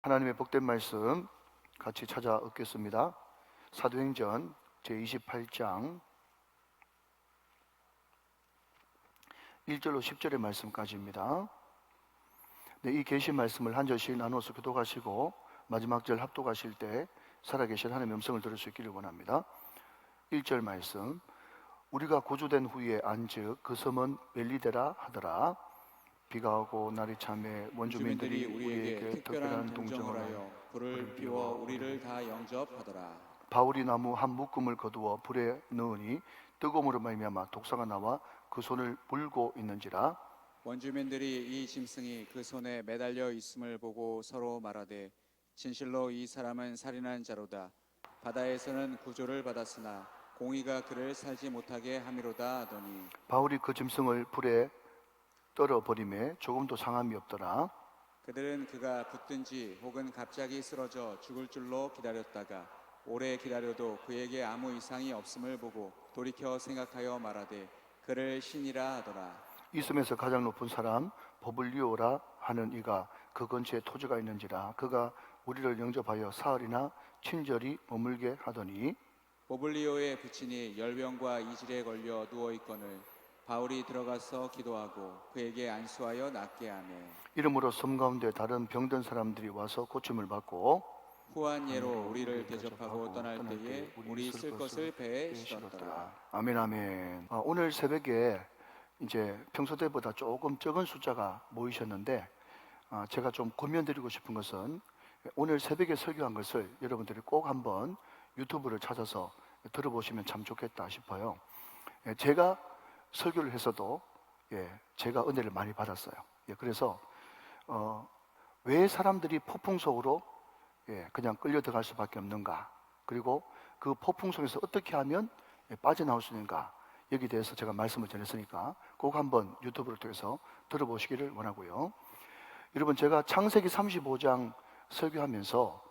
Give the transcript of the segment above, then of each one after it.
하나님의 복된 말씀 같이 찾아 얻겠습니다. 사도행전 제28장 1절로 10절의 말씀까지입니다. 네, 이 계시 말씀을 한 절씩 나누어서 교독하시고 마지막 절 합독하실 때 살아계신 하나님의 음성을 들을 수 있기를 원합니다. 1절 말씀, 우리가 구주된 후에 안즉 그 섬은 멜리데라 하더라. 비가 오고 날이 참에 원주민들이 우리에게 특별한 동정을 하여 불을 피워 우리를 다 영접하더라. 바울이 나무 한 묶음을 거두어 불에 넣으니 뜨거움으로 말미암아 독사가 나와 그 손을 물고 있는지라. 원주민들이 이 짐승이 그 손에 매달려 있음을 보고 서로 말하되 진실로 이 사람은 살인한 자로다. 바다에서는 구조를 받았으나 공의가 그를 살지 못하게 함이로다 하더니 바울이 그 짐승을 불에 떨어버림에 조금도 상함이 없더라. 그들은 그가 붙든지 혹은 갑자기 쓰러져 죽을 줄로 기다렸다가 오래 기다려도 그에게 아무 이상이 없음을 보고 돌이켜 생각하여 말하되 그를 신이라 하더라. 이 섬에서 가장 높은 사람 버블리오라 하는 이가 그 근처에 토지가 있는지라. 그가 우리를 영접하여 사흘이나 친절히 머물게 하더니 보블리오의 부친이 열병과 이질에 걸려 누워있거늘 바울이 들어가서 기도하고 그에게 안수하여 낫게 하며 이러므로 섬 가운데 다른 병든 사람들이 와서 고침을 받고 후한 예로 우리를 대접하고 떠날 때에 우리 쓸 것을 배에 실었더라. 아멘 아멘. 오늘 새벽에 이제 평소 때보다 조금 적은 숫자가 모이셨는데 제가 좀 권면드리고 싶은 것은 오늘 새벽에 설교한 것을 여러분들이 꼭 한번 유튜브를 찾아서 들어보시면 참 좋겠다 싶어요. 제가 설교를 해서도 제가 은혜를 많이 받았어요. 그래서 왜 사람들이 폭풍 속으로 그냥 끌려 들어갈 수밖에 없는가, 그리고 그 폭풍 속에서 어떻게 하면 빠져나올 수 있는가, 여기에 대해서 제가 말씀을 전했으니까 꼭 한번 유튜브를 통해서 들어보시기를 원하고요. 여러분, 제가 창세기 35장 설교하면서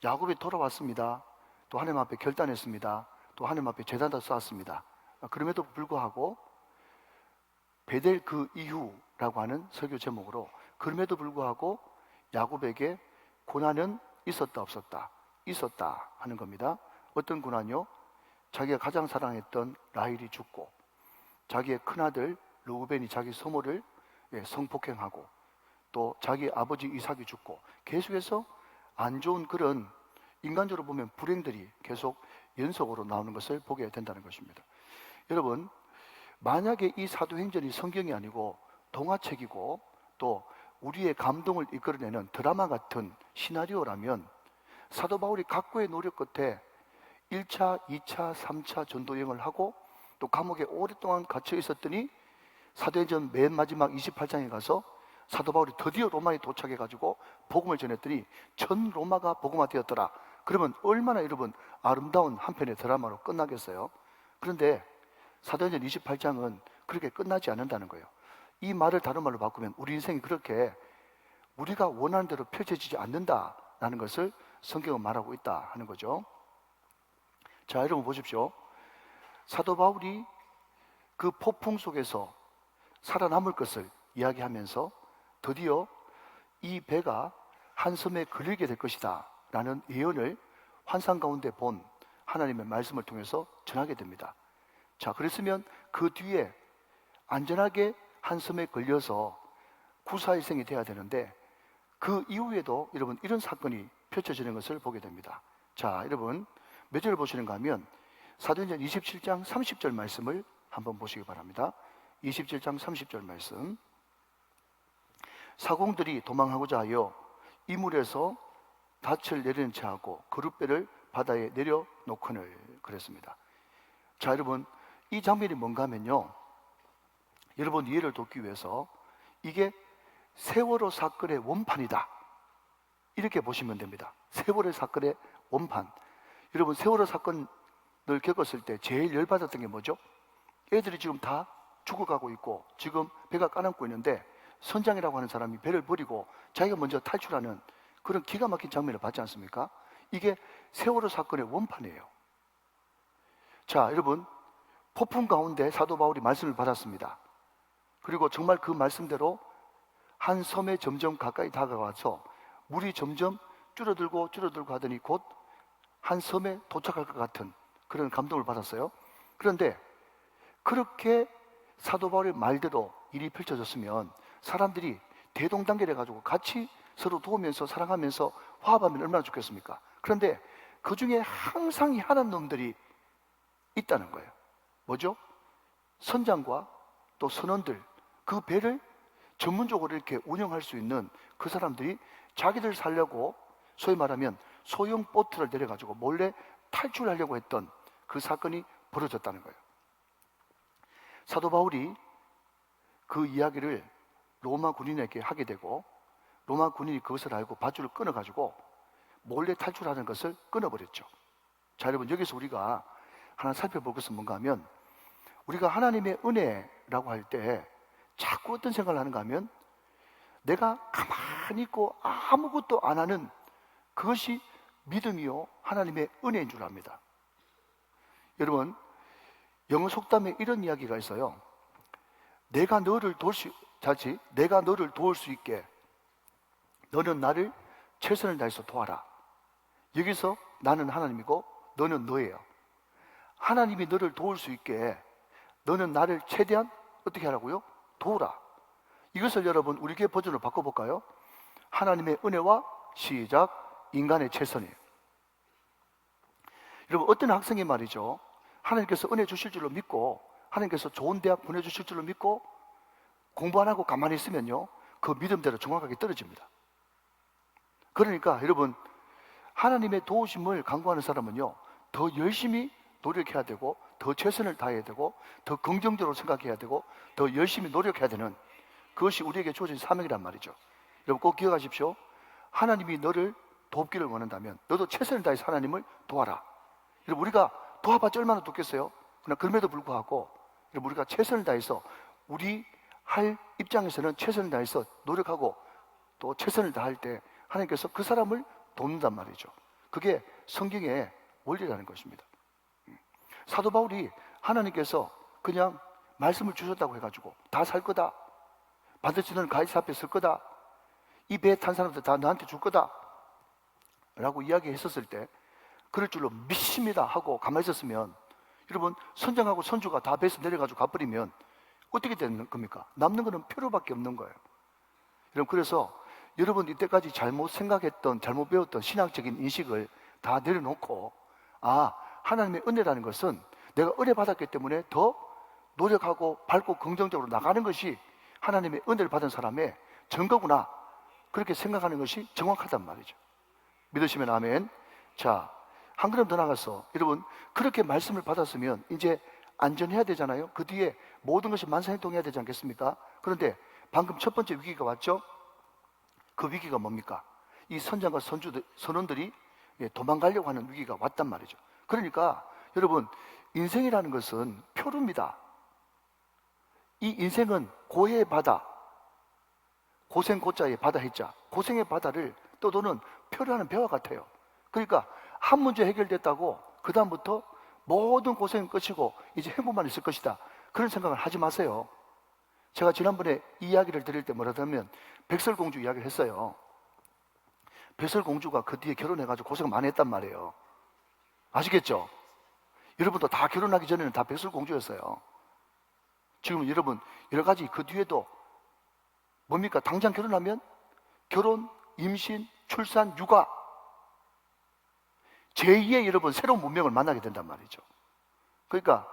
야곱이 돌아왔습니다. 또 하나님 앞에 결단했습니다. 또 하나님 앞에 제단도 쌓았습니다. 그럼에도 불구하고 베델 그 이후라고 하는 설교 제목으로 그럼에도 불구하고 야곱에게 고난은 있었다 없었다? 있었다 하는 겁니다. 어떤 고난이요? 자기가 가장 사랑했던 라헬이 죽고, 자기의 큰아들 르우벤이 자기 소모를 성폭행하고, 또 자기 아버지 이삭이 죽고, 계속해서 안 좋은 그런 인간적으로 보면 불행들이 계속 연속으로 나오는 것을 보게 된다는 것입니다. 여러분, 만약에 이 사도행전이 성경이 아니고 동화책이고 또 우리의 감동을 이끌어내는 드라마 같은 시나리오라면 사도 바울이 각고의 노력 끝에 1차, 2차, 3차 전도 여행을 하고 또 감옥에 오랫동안 갇혀 있었더니 사도행전 맨 마지막 28장에 가서 사도 바울이 드디어 로마에 도착해가지고 복음을 전했더니 전 로마가 복음화 되었더라. 그러면 얼마나 여러분 아름다운 한 편의 드라마로 끝나겠어요? 그런데 사도행전 28장은 그렇게 끝나지 않는다는 거예요. 이 말을 다른 말로 바꾸면 우리 인생이 그렇게 우리가 원하는 대로 펼쳐지지 않는다라는 것을 성경은 말하고 있다 하는 거죠. 자, 여러분 보십시오. 사도 바울이 그 폭풍 속에서 살아남을 것을 이야기하면서 드디어 이 배가 한 섬에 걸리게 될 것이다 라는 예언을 환상 가운데 본 하나님의 말씀을 통해서 전하게 됩니다. 자, 그랬으면 그 뒤에 안전하게 한 섬에 걸려서 구사일생이 돼야 되는데 그 이후에도 여러분 이런 사건이 펼쳐지는 것을 보게 됩니다. 자, 여러분 몇 절 보시는가 하면 사도행전 27장 30절 말씀을 한번 보시기 바랍니다. 27장 30절 말씀. 사공들이 도망하고자 하여 이물에서 닻을 내리는 채 하고 그룻배를 바다에 내려놓거늘 그랬습니다. 자, 여러분 이 장면이 뭔가 하면요, 여러분 이해를 돕기 위해서 이게 세월호 사건의 원판이다 이렇게 보시면 됩니다. 세월호 사건의 원판. 여러분 세월호 사건을 겪었을 때 제일 열받았던 게 뭐죠? 애들이 지금 다 죽어가고 있고 지금 배가 까남고 있는데 선장이라고 하는 사람이 배를 버리고 자기가 먼저 탈출하는 그런 기가 막힌 장면을 봤지 않습니까? 이게 세월호 사건의 원판이에요. 자, 여러분 폭풍 가운데 사도 바울이 말씀을 받았습니다. 그리고 정말 그 말씀대로 한 섬에 점점 가까이 다가와서 물이 점점 줄어들고 하더니 곧 한 섬에 도착할 것 같은 그런 감동을 받았어요. 그런데 그렇게 사도 바울의 말대로 일이 펼쳐졌으면 사람들이 대동단결해 가지고 같이 서로 도우면서 사랑하면서 화합하면 얼마나 좋겠습니까? 그런데 그 중에 항상 희한한 놈들이 있다는 거예요. 뭐죠? 선장과 또 선원들, 그 배를 전문적으로 이렇게 운영할 수 있는 그 사람들이 자기들 살려고 소위 말하면 소형 보트를 내려가지고 몰래 탈출하려고 했던 그 사건이 벌어졌다는 거예요. 사도 바울이 그 이야기를 로마 군인에게 하게 되고 로마 군인이 그것을 알고 밧줄을 끊어가지고 몰래 탈출하는 것을 끊어버렸죠. 자, 여러분, 여기서 우리가 하나 살펴볼 것은 뭔가 하면 우리가 하나님의 은혜라고 할 때 자꾸 어떤 생각을 하는가 하면 내가 가만히 있고 아무것도 안 하는 그것이 믿음이요 하나님의 은혜인 줄 압니다. 여러분, 영어 속담에 이런 이야기가 있어요. 내가 너를 도울 수 있게 너는 나를 최선을 다해서 도와라. 여기서 나는 하나님이고 너는 너예요. 하나님이 너를 도울 수 있게 너는 나를 최대한 어떻게 하라고요? 도우라. 이것을 여러분 우리 교회 버전으로 바꿔볼까요? 하나님의 은혜와 시작 인간의 최선이에요. 여러분, 어떤 학생이 말이죠, 하나님께서 은혜 주실 줄로 믿고 하나님께서 좋은 대학 보내주실 줄로 믿고 공부 안 하고 가만히 있으면요 그 믿음대로 정확하게 떨어집니다. 그러니까 여러분, 하나님의 도우심을 간구하는 사람은요 더 열심히 노력해야 되고 더 최선을 다해야 되고 더 긍정적으로 생각해야 되고 더 열심히 노력해야 되는 그것이 우리에게 주어진 사명이란 말이죠. 여러분 꼭 기억하십시오. 하나님이 너를 돕기를 원한다면 너도 최선을 다해서 하나님을 도와라. 여러분, 우리가 도와봤자 얼마나 돕겠어요? 그러나 그럼에도 불구하고 여러분, 우리가 최선을 다해서 우리 할 입장에서는 최선을 다해서 노력하고 또 최선을 다할 때 하나님께서 그 사람을 돕는단 말이죠. 그게 성경의 원리라는 것입니다. 사도 바울이 하나님께서 그냥 말씀을 주셨다고 해가지고 다 살 거다, 반드시 너는 가이사 앞에 설 거다, 이 배에 탄 사람들 다 너한테 줄 거다 라고 이야기했었을 때 그럴 줄로 믿습니다 하고 가만히 있었으면 여러분, 선장하고 선주가 다 배에서 내려가지고 가버리면 어떻게 되는 겁니까? 남는 거는 표로밖에 없는 거예요. 여러분, 그래서 여러분 이때까지 잘못 생각했던, 잘못 배웠던 신앙적인 인식을 다 내려놓고 하나님의 은혜라는 것은 내가 은혜 받았기 때문에 더 노력하고 밝고 긍정적으로 나가는 것이 하나님의 은혜를 받은 사람의 증거구나, 그렇게 생각하는 것이 정확하단 말이죠. 믿으시면 아멘. 자, 한 걸음 더 나가서 여러분, 그렇게 말씀을 받았으면 이제 안전해야 되잖아요. 그 뒤에 모든 것이 만사형통해야 되지 않겠습니까? 그런데 방금 첫 번째 위기가 왔죠. 그 위기가 뭡니까? 이 선장과 선원들이 도망가려고 하는 위기가 왔단 말이죠. 그러니까 여러분, 인생이라는 것은 표류입니다. 이 인생은 고해의 바다, 고생 고자의 바다 해자, 고생의 바다를 떠도는 표류하는 배와 같아요. 그러니까 한 문제 해결됐다고 그 다음부터 모든 고생은 끝이고 이제 행복만 있을 것이다, 그런 생각을 하지 마세요. 제가 지난번에 이 이야기를 드릴 때 뭐라 하면 백설공주 이야기를 했어요. 백설공주가 그 뒤에 결혼해가지고 고생 많이 했단 말이에요. 아시겠죠? 여러분도 다 결혼하기 전에는 다 백설공주였어요. 지금 여러분 여러 가지 그 뒤에도 뭡니까? 당장 결혼하면 결혼, 임신, 출산, 육아, 제2의 여러분 새로운 문명을 만나게 된단 말이죠. 그러니까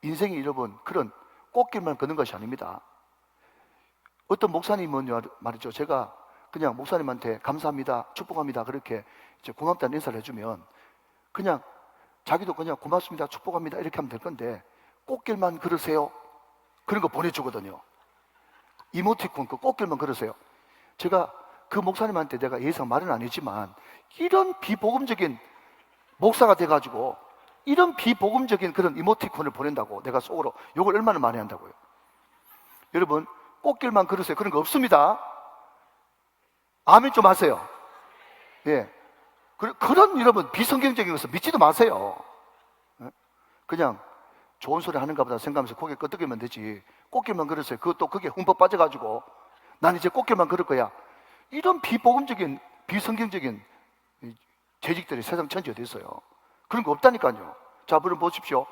인생이 여러분 그런 꽃길만 걷는 것이 아닙니다. 어떤 목사님은 말이죠, 제가 그냥 목사님한테 감사합니다, 축복합니다 그렇게 이제 고맙다는 인사를 해주면 그냥 자기도 그냥 고맙습니다, 축복합니다 이렇게 하면 될 건데 꽃길만 걸으세요 그런 거 보내주거든요. 이모티콘 그 꽃길만 걸으세요. 제가 그 목사님한테 내가 예상 말은 안 했지만 이런 비복음적인 목사가 돼가지고 이런 비복음적인 그런 이모티콘을 보낸다고 내가 속으로 욕을 얼마나 많이 한다고요. 여러분, 꽃길만 걸으세요 그런 거 없습니다. 아멘 좀 하세요. 예, 그런 여러분 비성경적인 것을 믿지도 마세요. 그냥 좋은 소리 하는가 보다 생각하면서 고개 끄덕이면 되지, 꽃길만 걸으세요 그것도 그게 흠뻑 빠져가지고 난 이제 꽃길만 걸을 거야, 이런 비복음적인 비성경적인 재직들이 세상 천지 어디 있어요? 그런 거 없다니까요. 자, 여러분 보십시오.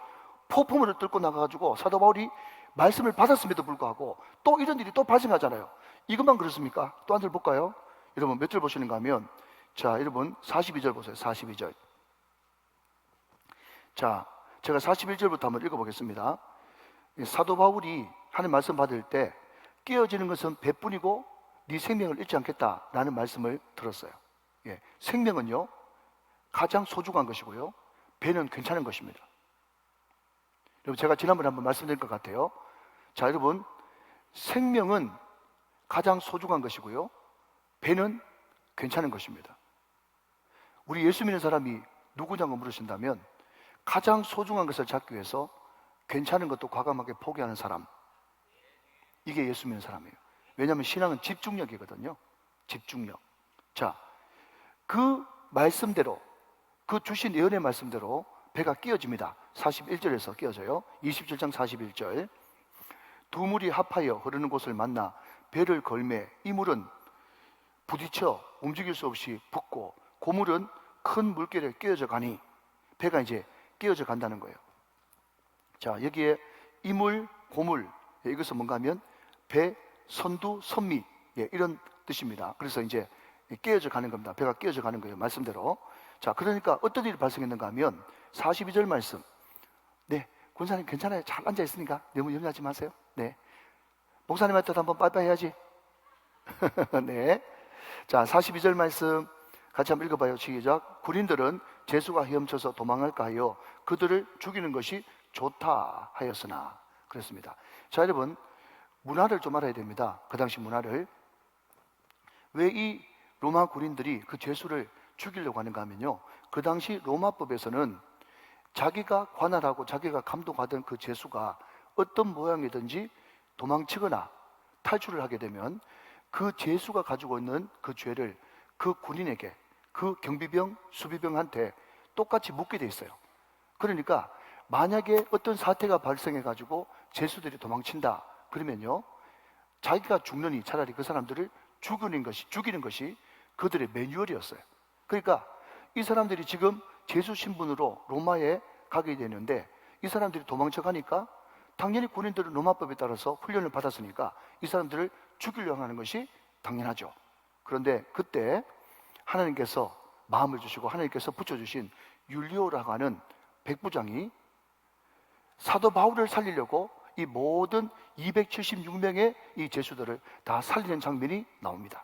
폭풍우를 뚫고 나가가지고 사도 바울이 말씀을 받았음에도 불구하고 또 이런 일이 또 발생하잖아요. 이것만 그렇습니까? 또 한 절 볼까요? 여러분 몇 절 보시는가 하면, 자, 여러분 42절 보세요. 42절. 자, 제가 41절부터 한번 읽어보겠습니다. 사도 바울이 하는 말씀 받을 때 깨어지는 것은 배뿐이고 네 생명을 잃지 않겠다라는 말씀을 들었어요. 예, 생명은요 가장 소중한 것이고요, 배는 괜찮은 것입니다. 여러분 제가 지난번에 한번 말씀드린 것 같아요. 자, 여러분 생명은 가장 소중한 것이고요, 배는 괜찮은 것입니다. 우리 예수 믿는 사람이 누구냐고 물으신다면 가장 소중한 것을 찾기 위해서 괜찮은 것도 과감하게 포기하는 사람, 이게 예수 믿는 사람이에요. 왜냐하면 신앙은 집중력이거든요. 집중력. 자, 그 말씀대로, 그 주신 예언의 말씀대로 배가 끼어집니다. 41절에서 끼어져요. 27장 41절. 두 물이 합하여 흐르는 곳을 만나 배를 걸매 이 물은 부딪혀 움직일 수 없이 붓고 고물은 큰 물결에 끼어져 가니, 배가 이제 끼어져 간다는 거예요. 자, 여기에 이물, 고물, 이것은 뭔가 하면 배, 선두, 선미, 이런 뜻입니다. 그래서 이제 끼어져 가는 겁니다. 배가 끼어져 가는 거예요, 말씀대로. 자, 그러니까 어떤 일이 발생했는가 하면 42절 말씀. 네, 권사님 괜찮아요? 잘 앉아 있으니까 너무 염려하지 마세요. 네, 목사님한테도 한번 빠이빠이 해야지. 네, 자, 42절 말씀 같이 한번 읽어봐요. 시작. 군인들은 제수가 헤엄쳐서 도망할까 하여 그들을 죽이는 것이 좋다 하였으나, 그랬습니다. 자, 여러분 문화를 좀 알아야 됩니다. 그 당시 문화를. 왜 이 로마 군인들이 그 죄수를 죽이려고 하는가 하면요, 그 당시 로마법에서는 자기가 관할하고 자기가 감독하던 그 죄수가 어떤 모양이든지 도망치거나 탈출을 하게 되면 그 죄수가 가지고 있는 그 죄를 그 군인에게, 그 경비병, 수비병한테 똑같이 묻게 돼 있어요. 그러니까 만약에 어떤 사태가 발생해 가지고 죄수들이 도망친다 그러면요, 자기가 죽느니 차라리 그 사람들을 죽이는 것이 그들의 매뉴얼이었어요. 그러니까 이 사람들이 지금 죄수 신분으로 로마에 가게 되는데, 이 사람들이 도망쳐 가니까 당연히 군인들은 로마법에 따라서 훈련을 받았으니까 이 사람들을 죽이려고 하는 것이 당연하죠. 그런데 그때 하나님께서 마음을 주시고 하나님께서 붙여주신 율리오라고 하는 백부장이 사도 바울을 살리려고 이 모든 276명의 이 죄수들을 다 살리는 장면이 나옵니다.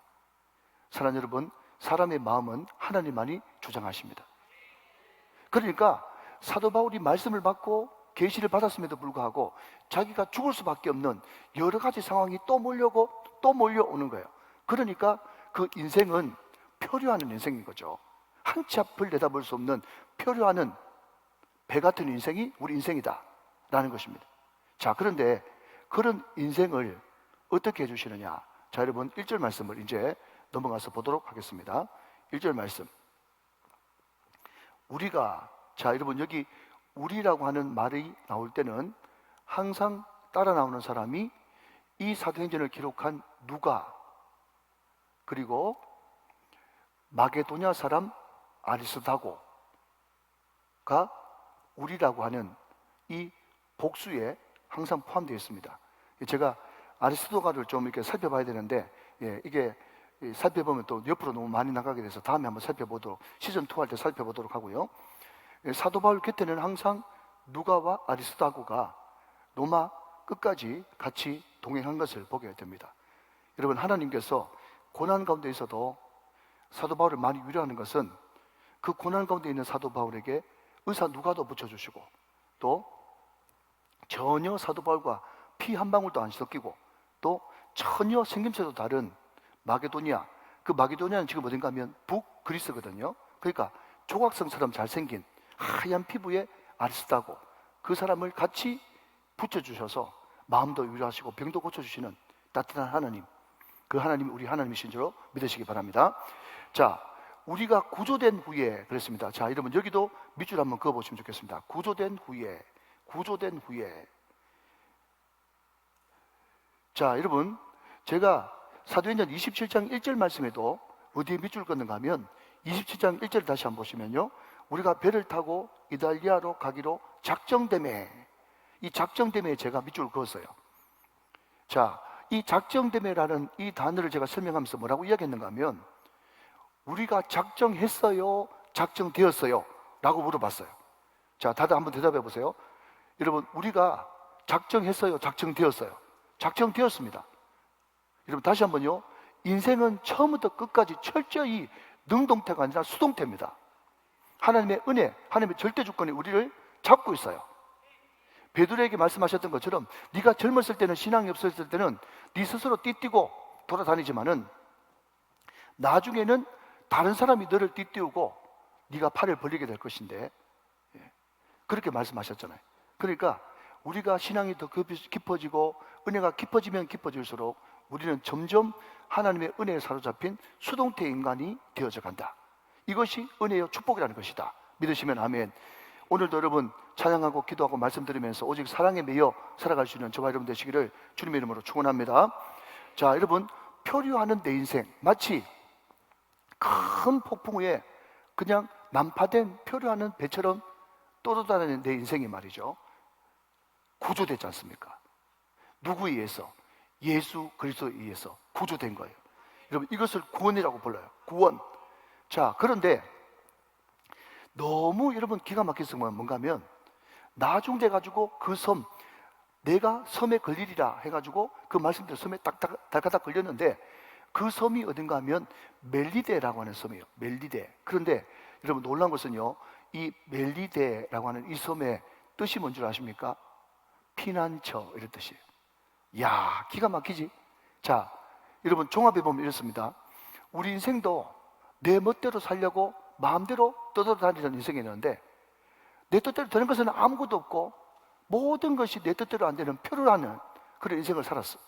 사랑하는 여러분, 사람의 마음은 하나님만이 주장하십니다. 그러니까 사도 바울이 말씀을 받고 계시를 받았음에도 불구하고 자기가 죽을 수밖에 없는 여러 가지 상황이 또 몰려오는 거예요. 그러니까 그 인생은 표류하는 인생인 거죠. 한 치 앞을 내다볼 수 없는 표류하는 배 같은 인생이 우리 인생이다 라는 것입니다. 자, 그런데 그런 인생을 어떻게 해주시느냐. 자, 여러분 1절 말씀을 이제 넘어가서 보도록 하겠습니다. 1절 말씀. 우리가, 자, 여러분 여기 우리라고 하는 말이 나올 때는 항상 따라 나오는 사람이 이 사도행전을 기록한 누가, 그리고 마게도냐 사람 아리스다고가 우리라고 하는 이 복수에 항상 포함되어 있습니다. 제가 아리스도가를 좀 이렇게 살펴봐야 되는데, 이게 살펴보면 또 옆으로 너무 많이 나가게 돼서 다음에 한번 살펴보도록, 시즌2 할 때 살펴보도록 하고요. 사도 바울 곁에는 항상 누가와 아리스도가가 로마 끝까지 같이 동행한 것을 보게 됩니다. 여러분, 하나님께서 고난 가운데 있어도 사도 바울을 많이 위로하는 것은 그 고난 가운데 있는 사도 바울에게 의사 누가도 붙여주시고, 또 전혀 사도 바울과 피 한 방울도 안 섞이고, 또 전혀 생김새도 다른 마게도니아, 그 마게도니아는 지금 어딘가 하면 북그리스거든요. 그러니까 조각성처럼 잘생긴 하얀 피부의 아리스다고, 그 사람을 같이 붙여주셔서 마음도 위로하시고 병도 고쳐주시는 따뜻한 하나님, 그 하나님이 우리 하나님이신 줄로 믿으시기 바랍니다. 자, 우리가 구조된 후에 그랬습니다. 자, 여러분 여기도 밑줄 한번 그어보시면 좋겠습니다. 구조된 후에. 자, 여러분 제가 사도행전 27장 1절 말씀에도 어디에 밑줄 긋는가 하면 27장 1절 다시 한번 보시면요, 우리가 배를 타고 이달리아로 가기로 작정됨에, 이 작정됨에 제가 밑줄을 그었어요. 자, 이 작정됨에라는 이 단어를 제가 설명하면서 뭐라고 이야기했는가 하면, 우리가 작정했어요? 작정되었어요? 라고 물어봤어요. 자, 다들 한번 대답해 보세요. 여러분, 우리가 작정했어요? 작정되었어요? 작정되었습니다. 여러분, 다시 한번요. 인생은 처음부터 끝까지 철저히 능동태가 아니라 수동태입니다. 하나님의 은혜, 하나님의 절대 주권이 우리를 잡고 있어요. 베드로에게 말씀하셨던 것처럼 네가 젊었을 때는, 신앙이 없었을 때는 네 스스로 띠뛰고 돌아다니지만은 나중에는 다른 사람이 너를 띠띠우고 네가 팔을 벌리게 될 것인데, 그렇게 말씀하셨잖아요. 그러니까 우리가 신앙이 더 깊어지고 은혜가 깊어지면 깊어질수록 우리는 점점 하나님의 은혜에 사로잡힌 수동태 인간이 되어져 간다. 이것이 은혜의 축복이라는 것이다. 믿으시면 아멘. 오늘도 여러분 찬양하고 기도하고 말씀드리면서 오직 사랑에 매여 살아갈 수 있는 저와 여러분 되시기를 주님의 이름으로 축원합니다. 자, 여러분, 표류하는 내 인생, 마치 큰 폭풍 위에 그냥 난파된 표류하는 배처럼 떠돌아다니는 내 인생이 말이죠, 구조됐지 않습니까? 누구에 의해서? 예수 그리스도에 의해서 구조된 거예요. 여러분, 이것을 구원이라고 불러요. 구원. 자, 그런데 너무 여러분 기가 막혀서 뭔가 하면, 나중돼 가지고 그 섬, 내가 섬에 걸리리라 해가지고 그 말씀대로 섬에 딱딱 걸렸는데, 그 섬이 어딘가 하면 멜리데라고 하는 섬이에요. 멜리데. 그런데 여러분 놀라운 것은요, 이 멜리데라고 하는 이 섬의 뜻이 뭔 줄 아십니까? 피난처, 이런 뜻이에요. 야, 기가 막히지? 자, 여러분 종합해 보면 이렇습니다. 우리 인생도 내 멋대로 살려고 마음대로 떠돌아다니는 인생이 있는데, 내 뜻대로 되는 것은 아무것도 없고 모든 것이 내 뜻대로 안 되는 표류하는 그런 인생을 살았어.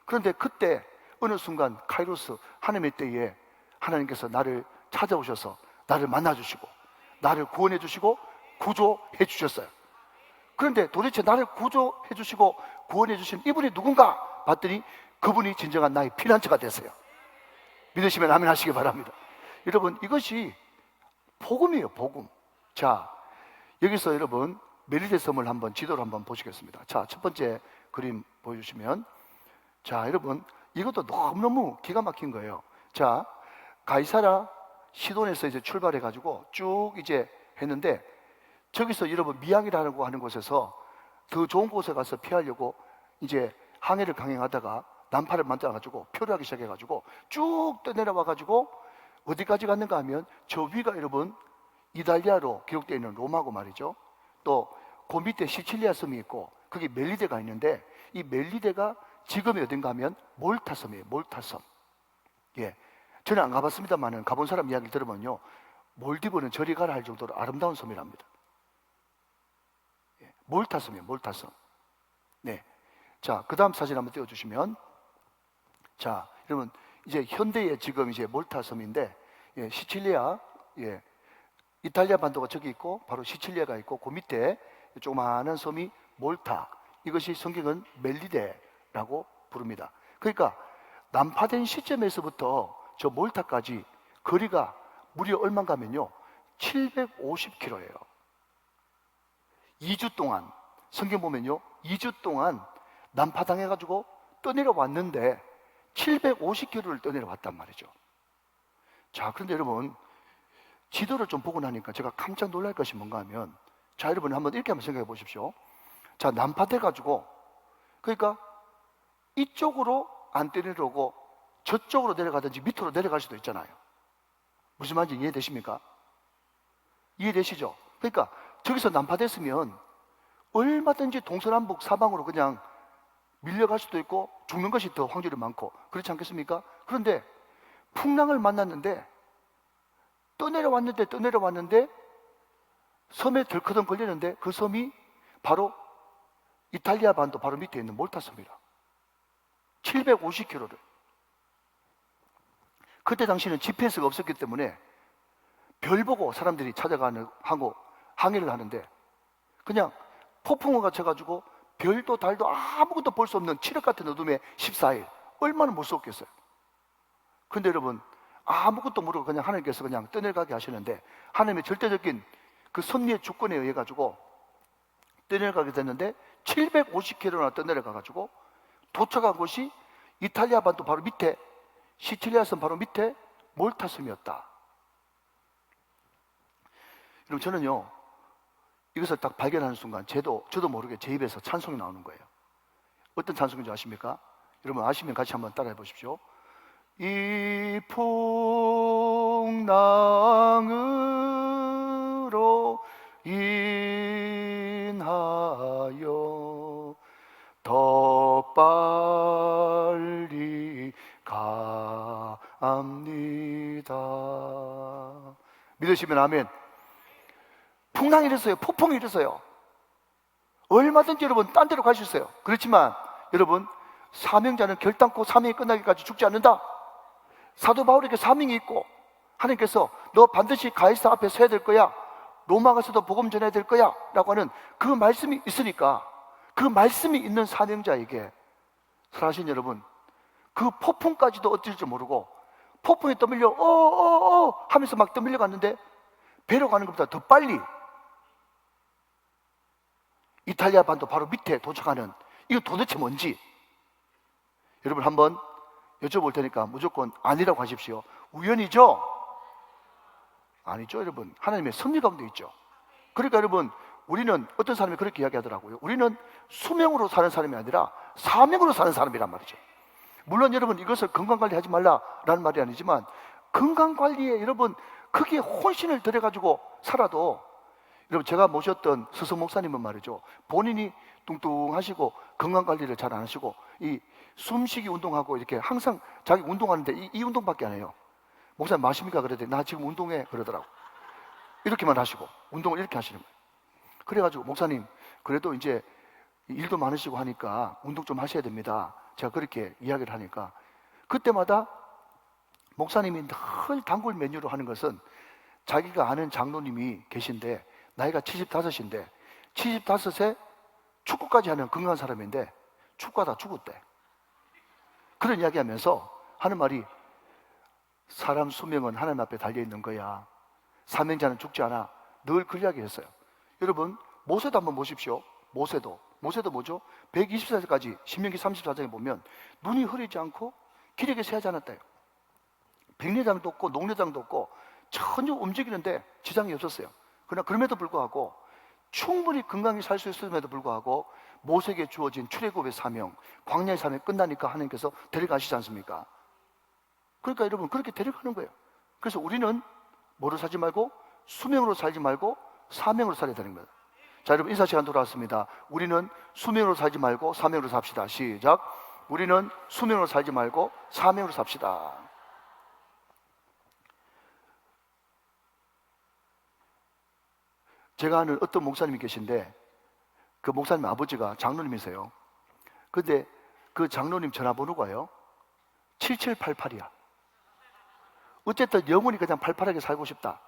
그런데 그때 어느 순간 카이로스, 하나님의 때에 하나님께서 나를 찾아오셔서 나를 만나주시고 나를 구원해 주시고 구조해 주셨어요. 그런데 도대체 나를 구조해 주시고 구원해 주신 이분이 누군가 봤더니 그분이 진정한 나의 피난처가 됐어요. 믿으시면 아멘 하시기 바랍니다. 여러분, 이것이 복음이에요, 복음. 자, 여기서 여러분 멜리데 섬을 한번 지도를 한번 보시겠습니다. 자, 첫 번째 그림 보여주시면, 자, 여러분 이것도 너무너무 기가 막힌 거예요. 자, 가이사라 시돈에서 이제 출발해 가지고 쭉 이제 했는데, 저기서 여러분 미양이라고 하는 곳에서 더 좋은 곳에 가서 피하려고 이제 항해를 강행하다가 난파를 만들어 가지고 표류하기 시작해 가지고 쭉 떠내려와 가지고 어디까지 갔는가 하면, 저 위가 여러분 이달리아로 기록되어 있는 로마고 말이죠. 또 그 밑에 시칠리아 섬이 있고 거기 멜리데가 있는데, 이 멜리데가 지금이 어딘가 하면 몰타 섬이에요. 몰타 섬. 예, 저는 안 가봤습니다만은 가본 사람 이야기를 들으면요, 몰디브는 저리 가라 할 정도로 아름다운 섬이랍니다. 예, 몰타 섬이에요. 몰타 섬. 네. 자, 그 다음 사진 한번 띄워주시면, 자, 여러분 이제 현대의 지금 이제 몰타 섬인데, 예, 시칠리아, 예, 이탈리아 반도가 저기 있고 바로 시칠리아가 있고 그 밑에 조그마한 섬이 몰타, 이것이 성경은 멜리데라고 부릅니다. 그러니까 난파된 시점에서부터 저 몰타까지 거리가 무려 얼마인가 하면요 750km예요 2주 동안, 성경 보면요 2주 동안 난파당해가지고 떠내려왔는데 750km를 떠내려왔단 말이죠. 자, 그런데 여러분 지도를 좀 보고 나니까 제가 깜짝 놀랄 것이 뭔가 하면, 자, 여러분 한번 이렇게 한번 생각해 보십시오. 자, 난파돼 가지고, 그러니까 이쪽으로 안 내려오고 저쪽으로 내려가든지 밑으로 내려갈 수도 있잖아요. 무슨 말인지 이해되십니까? 이해되시죠? 그러니까 저기서 난파됐으면 얼마든지 동서남북 사방으로 그냥 밀려갈 수도 있고 죽는 것이 더 확률이 많고 그렇지 않겠습니까? 그런데 풍랑을 만났는데 떠내려왔는데 섬에 덜커덩 걸리는데, 그 섬이 바로 이탈리아 반도 바로 밑에 있는 몰타 섬이라. 750km를. 그때 당시는 GPS가 없었기 때문에 별 보고 사람들이 찾아가는 하고 항해를 하는데, 그냥 폭풍우가 쳐가지고 별도 달도 아무것도 볼 수 없는 칠흑 같은 어둠에 14일, 얼마나 무서웠겠어요. 근데 여러분 아무것도 모르고 그냥 하나님께서 그냥 떠내려가게 하시는데, 하나님의 절대적인 그 섭리의 주권에 의해 가지고 떠내려가게 됐는데 750km나 떠내려가 가지고 도착한 곳이 이탈리아 반도 바로 밑에, 시칠리아섬 바로 밑에 몰타섬이었다. 여러분, 저는요 이것을 딱 발견하는 순간 저도 모르게 제 입에서 찬송이 나오는 거예요. 어떤 찬송인지 아십니까? 여러분 아시면 같이 한번 따라해 보십시오. 이 풍랑으로 인하여 더 빨리 갑니다. 믿으시면 아멘. 풍랑이 일었어요. 폭풍이 일었어요. 얼마든지 여러분 딴 데로 갈 수 있어요. 그렇지만 여러분, 사명자는 결단코 사명이 끝나기까지 죽지 않는다. 사도 바울에게 사명이 있고 하나님께서 너 반드시 가이사 앞에 서야 될 거야, 로마 가서도 복음 전해야 될 거야 라고 하는 그 말씀이 있으니까, 그 말씀이 있는 사명자에게 사랑하신 여러분, 그 폭풍까지도 어쩔 줄 모르고 폭풍에 떠밀려 하면서 막 떠밀려 갔는데 배로 가는 것보다 더 빨리 이탈리아 반도 바로 밑에 도착하는, 이거 도대체 뭔지 여러분 한번 여쭤볼 테니까 무조건 아니라고 하십시오. 우연이죠? 아니죠. 여러분, 하나님의 섭리 가운데 있죠. 그러니까 여러분, 우리는 어떤 사람이 그렇게 이야기하더라고요. 우리는 수명으로 사는 사람이 아니라 사명으로 사는 사람이란 말이죠. 물론 여러분, 이것을 건강관리하지 말라라는 말이 아니지만, 건강관리에 여러분 크게 혼신을 들여가지고 살아도, 여러분 제가 모셨던 스승 목사님은 말이죠, 본인이 뚱뚱하시고 건강관리를 잘 안 하시고 이 숨쉬기 운동하고 이렇게 항상 자기 운동하는데 이 운동밖에 안 해요. 목사님 마십니까? 그랬더니 나 지금 운동해 그러더라고. 이렇게만 하시고 운동을 이렇게 하시는 거예요. 그래가지고 목사님, 그래도 이제 일도 많으시고 하니까 운동 좀 하셔야 됩니다. 제가 그렇게 이야기를 하니까, 그때마다 목사님이 늘 단골 메뉴로 하는 것은, 자기가 아는 장로님이 계신데 나이가 75인데 75세 축구까지 하는 건강한 사람인데 축구하다 죽었대. 그런 이야기 하면서 하는 말이, 사람 수명은 하나님 앞에 달려있는 거야. 사명자는 죽지 않아. 늘 그 이야기 했어요. 여러분, 모세도 한번 보십시오. 모세도 뭐죠? 120살까지 신명기 34장에 보면 눈이 흐리지 않고 기력이 쇠하지 않았대요. 백내장도 없고 녹내장도 없고 전혀 움직이는데 지장이 없었어요. 그러나 그럼에도 불구하고 충분히 건강히 살 수 있음에도 불구하고 모세에게 주어진 출애굽의 사명, 광야의 사명이 끝나니까 하나님께서 데려가시지 않습니까? 그러니까 여러분, 그렇게 데려가는 거예요. 그래서 우리는 뭐로 살지 말고, 수명으로 살지 말고 사명으로 살아야 되는 거예요. 자, 여러분 인사 시간 돌아왔습니다. 우리는 수명으로 살지 말고 사명으로 삽시다. 시작. 우리는 수명으로 살지 말고 사명으로 삽시다. 제가 아는 어떤 목사님이 계신데, 그 목사님 아버지가 장로님이세요. 근데 그 장로님 전화번호가요 7788이야. 어쨌든 영원히 그냥 팔팔하게 살고 싶다.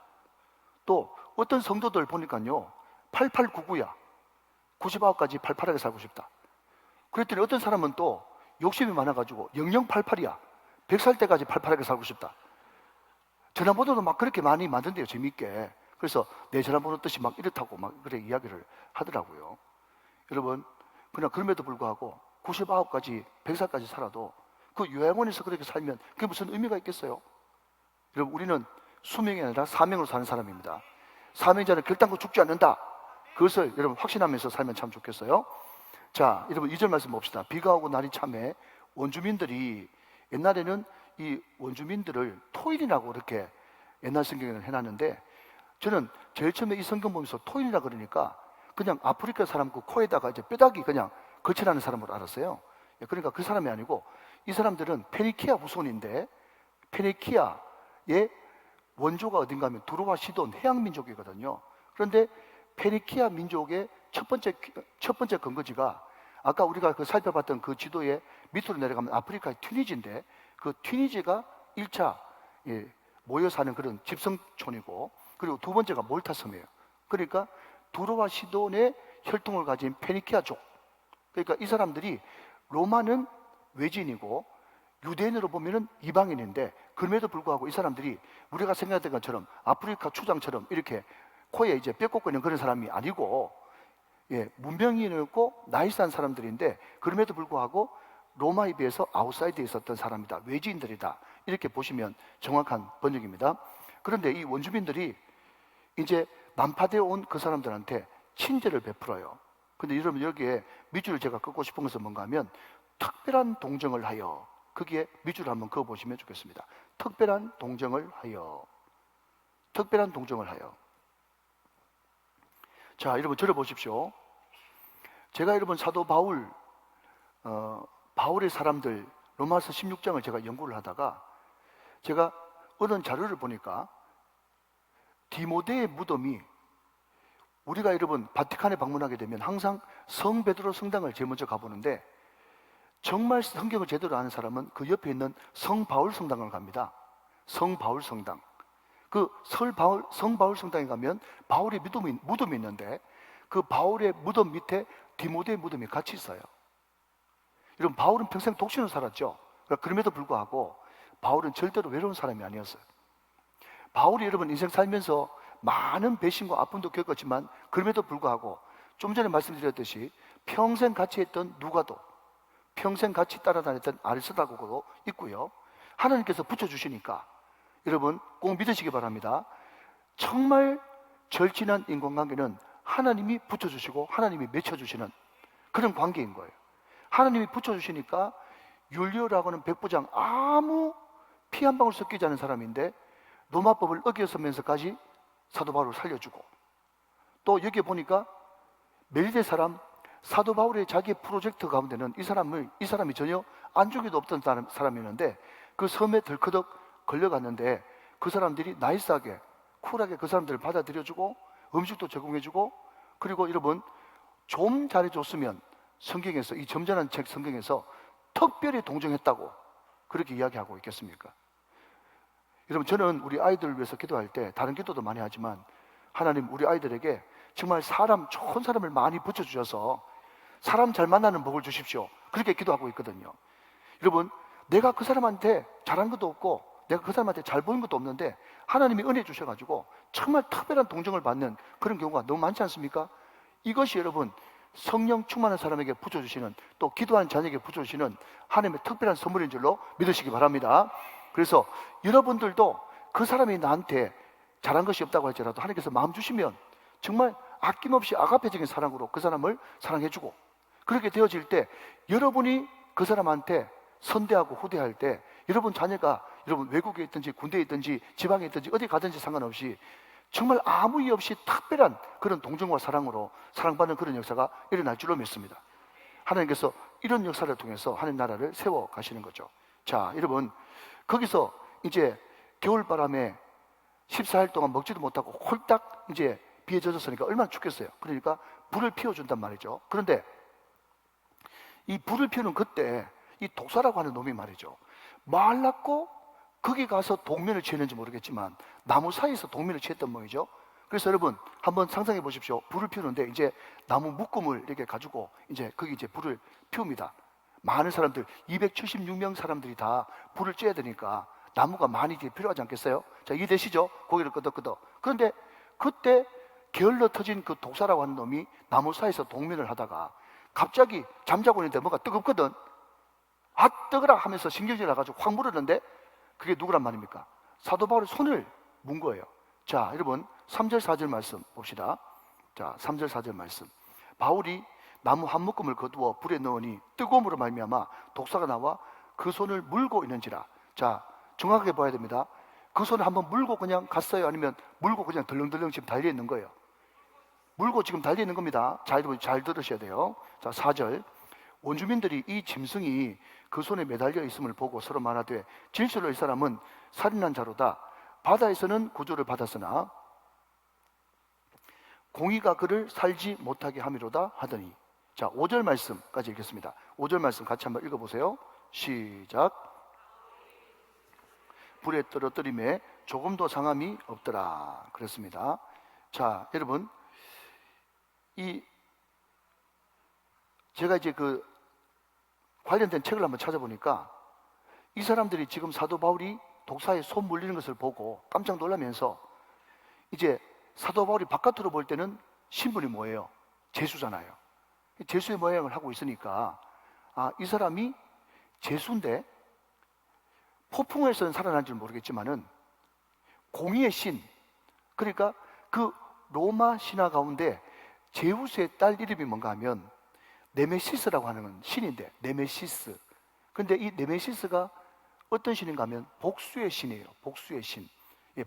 또 어떤 성도들 보니까요 8899야. 99까지 팔팔하게 살고 싶다. 그랬더니 어떤 사람은 또 욕심이 많아가지고 0088이야. 100살 때까지 팔팔하게 살고 싶다. 전화번호도 막 그렇게 많이 만든대요, 재밌게. 그래서 내 전화번호 뜻이 막 이렇다고 막 그래 이야기를 하더라고요. 여러분, 그냥 그럼에도 불구하고 99까지 100살까지 살아도 그 요양원에서 그렇게 살면 그게 무슨 의미가 있겠어요? 여러분, 우리는 수명이 아니라 사명으로 사는 사람입니다. 사명자는 결단코 죽지 않는다. 그것을 여러분 확신하면서 살면 참 좋겠어요. 자, 여러분 2절 말씀 봅시다. 비가 오고 날이 참해 원주민들이, 옛날에는 이 원주민들을 토일이라고 이렇게 옛날 성경에는 해놨는데, 저는 제일 처음에 이 성경 보면서 토일이라 그러니까 그냥 아프리카 사람 그 코에다가 이제 뼈다귀 그냥 거치라는 사람으로 알았어요. 그러니까 그 사람이 아니고, 이 사람들은 페니키아 후손인데, 페니키아의 원조가 어딘가 하면 두로와 시돈 해양 민족이거든요. 그런데 페니키아 민족의 첫 번째 근거지가, 아까 우리가 그 살펴봤던 그 지도에 밑으로 내려가면 아프리카의 튀니지인데, 그 튀니지가 1차 모여 사는 그런 집성촌이고, 그리고 두 번째가 몰타섬이에요. 그러니까 두로와 시돈의 혈통을 가진 페니키아족. 그러니까 이 사람들이, 로마는 외지인이고 유대인으로 보면은 이방인인데 그럼에도 불구하고 이 사람들이 우리가 생각했던 것처럼 아프리카 초장처럼 이렇게 코에 이제 뼈 꽂고 있는 그런 사람이 아니고, 예, 문명인이었고 나이스한 사람들인데 그럼에도 불구하고 로마에 비해서 아웃사이드에 있었던 사람이다, 외지인들이다, 이렇게 보시면 정확한 번역입니다. 그런데 이 원주민들이 이제 난파되어 온 그 사람들한테 친절을 베풀어요. 근데 여러분, 여기에 밑줄을 제가 긋고 싶은 것은 뭔가 하면 특별한 동정을 하여, 거기에 밑줄을 한번 그어보시면 좋겠습니다. 특별한 동정을 하여, 특별한 동정을 하여. 자, 여러분 들어보십시오. 제가 여러분 사도 바울의 사람들 로마서 16장을 제가 연구를 하다가 제가 어떤 자료를 보니까 디모데의 무덤이, 우리가 여러분 바티칸에 방문하게 되면 항상 성 베드로 성당을 제일 먼저 가보는데, 정말 성경을 제대로 아는 사람은 그 옆에 있는 성 바울 성당을 갑니다. 성 바울 성당. 그 성 바울 성당에 가면 바울의 무덤이 있는데 그 바울의 무덤 밑에 디모데의 무덤이 같이 있어요. 여러분, 바울은 평생 독신으로 살았죠. 그럼에도 불구하고 바울은 절대로 외로운 사람이 아니었어요. 바울이 여러분 인생 살면서 많은 배신과 아픔도 겪었지만 그럼에도 불구하고 좀 전에 말씀드렸듯이 평생 같이 했던 누가도, 평생 같이 따라다녔던 아리스다고도 있고요. 하나님께서 붙여주시니까 여러분 꼭 믿으시기 바랍니다. 정말 절친한 인간관계는 하나님이 붙여주시고 하나님이 맺혀주시는 그런 관계인 거예요. 하나님이 붙여주시니까 율리오라고는 백부장, 아무 피 한 방울 섞이지 않은 사람인데 로마법을 어겨서면서까지 사도 바울을 살려주고, 또 여기에 보니까 멜리데 사람, 사도 바울의 자기의 프로젝트 가운데는 이 사람이 전혀 안중에도 없던 사람이었는데 그 섬에 덜커덕 걸려갔는데 그 사람들이 나이스하게 쿨하게 그 사람들을 받아들여주고 음식도 제공해주고, 그리고 여러분 좀 잘해줬으면 성경에서, 이 점잖은 책 성경에서 특별히 동정했다고 그렇게 이야기하고 있겠습니까? 여러분, 저는 우리 아이들을 위해서 기도할 때 다른 기도도 많이 하지만 하나님 우리 아이들에게 정말 좋은 사람을 많이 붙여주셔서 사람 잘 만나는 복을 주십시오, 그렇게 기도하고 있거든요. 여러분, 내가 그 사람한테 잘한 것도 없고 내가 그 사람한테 잘 보인 것도 없는데 하나님이 은혜 주셔가지고 정말 특별한 동정을 받는 그런 경우가 너무 많지 않습니까? 이것이 여러분 성령 충만한 사람에게 붙여주시는, 또 기도하는 자녀에게 붙여주시는 하나님의 특별한 선물인 줄로 믿으시기 바랍니다. 그래서 여러분들도 그 사람이 나한테 잘한 것이 없다고 할지라도 하나님께서 마음 주시면 정말 아낌없이 아가페적인 사랑으로 그 사람을 사랑해주고, 그렇게 되어질 때 여러분이 그 사람한테 선대하고 후대할 때 여러분 자녀가 여러분 외국에 있든지 군대에 있든지 지방에 있든지 어디 가든지 상관없이 정말 아무 이유 없이 특별한 그런 동정과 사랑으로 사랑받는 그런 역사가 일어날 줄로 믿습니다. 하나님께서 이런 역사를 통해서 하나님 나라를 세워 가시는 거죠. 자, 여러분, 거기서 이제 겨울바람에 14일 동안 먹지도 못하고 홀딱 이제 비에 젖었으니까 얼마나 춥겠어요. 그러니까 불을 피워준단 말이죠. 그런데 이 불을 피우는 그때 이 독사라고 하는 놈이 말이죠, 말랐고 거기 가서 동면을 취했는지 모르겠지만 나무 사이에서 동면을 취했던 모양이죠. 그래서 여러분 한번 상상해 보십시오. 불을 피우는데 이제 나무 묶음을 이렇게 가지고 이제 거기 이제 불을 피웁니다. 많은 사람들, 276명 사람들이 다 불을 쬐야 되니까 나무가 많이 필요하지 않겠어요? 자, 이해되시죠? 고개를 끄덕끄덕. 그런데 그때 게을러 터진 그 독사라고 하는 놈이 나무 사이에서 동면을 하다가 갑자기 잠자고 있는데 뭔가 뜨겁거든. 아, 뜨거라 하면서 신경질 나가지고 확 물었는데 그게 누구란 말입니까? 사도 바울의 손을 문 거예요. 자, 여러분 3절 4절 말씀 봅시다. 자, 3절 4절 말씀. 바울이 나무 한 묶음을 거두어 불에 넣으니 뜨거움으로 말미암아 독사가 나와 그 손을 물고 있는지라. 자, 정확하게 봐야 됩니다. 그 손을 한번 물고 그냥 갔어요? 아니면 물고 그냥 덜렁덜렁 지금 달려 있는 거예요? 물고 지금 달려 있는 겁니다. 자, 여러분 잘 들으셔야 돼요. 자, 4절. 원주민들이 이 짐승이 그 손에 매달려 있음을 보고 서로 말하되 진실로 이 사람은 살인한 자로다. 바다에서는 구조를 받았으나 공의가 그를 살지 못하게 함이로다 하더니. 자, 5절 말씀까지 읽겠습니다. 5절 말씀 같이 한번 읽어보세요. 시작. 불에 떨어뜨림에 조금도 상함이 없더라. 그랬습니다. 자, 여러분, 제가 이제 그 관련된 책을 한번 찾아보니까 이 사람들이 지금 사도 바울이 독사에 손 물리는 것을 보고 깜짝 놀라면서 이제 사도 바울이 바깥으로 볼 때는 신분이 뭐예요? 제수잖아요. 제수의 모양을 하고 있으니까 이 사람이 제수인데 폭풍에서는 살아난지는 모르겠지만은 공의의 신, 그러니까 그 로마 신화 가운데 제우스의 딸 이름이 뭔가 하면 네메시스라고 하는 신인데, 네메시스. 근데 이 네메시스가 어떤 신인가 하면 복수의 신이에요. 복수의 신.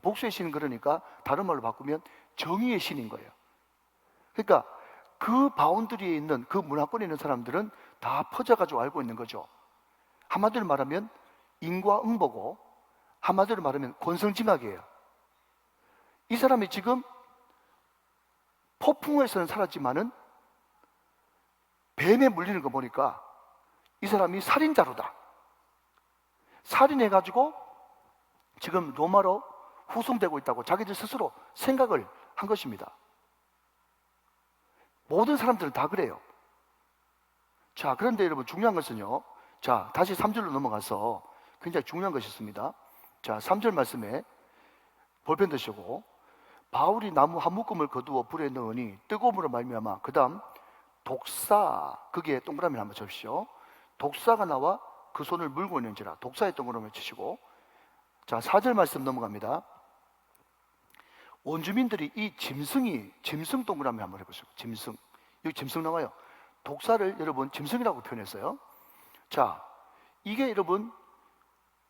복수의 신은 그러니까 다른 말로 바꾸면 정의의 신인 거예요. 그러니까 그 바운드리에 있는, 그 문화권에 있는 사람들은 다 퍼져가지고 알고 있는 거죠. 한마디로 말하면 인과응보고, 한마디로 말하면 권성징악이에요. 이 사람이 지금 폭풍에서는 살았지만은 뱀에 물리는 거 보니까 이 사람이 살인자로다. 살인해가지고 지금 로마로 후송되고 있다고 자기들 스스로 생각을 한 것입니다. 모든 사람들은 다 그래요. 자, 그런데 여러분 중요한 것은요. 자, 다시 3절로 넘어가서 굉장히 중요한 것이 있습니다. 자, 3절 말씀에 볼펜 드시고, 바울이 나무 한 묶음을 거두어 불에 넣으니 뜨거움으로 말미암아, 그 다음 독사, 거기에 동그라미를 한번 접으시오. 독사가 나와 그 손을 물고 있는지라. 독사의 동그라미 치시고, 자, 4절 말씀 넘어갑니다. 원주민들이 이 짐승 동그라미 한번 해보시고, 짐승. 여기 짐승 나와요. 독사를 여러분 짐승이라고 표현했어요. 자, 이게 여러분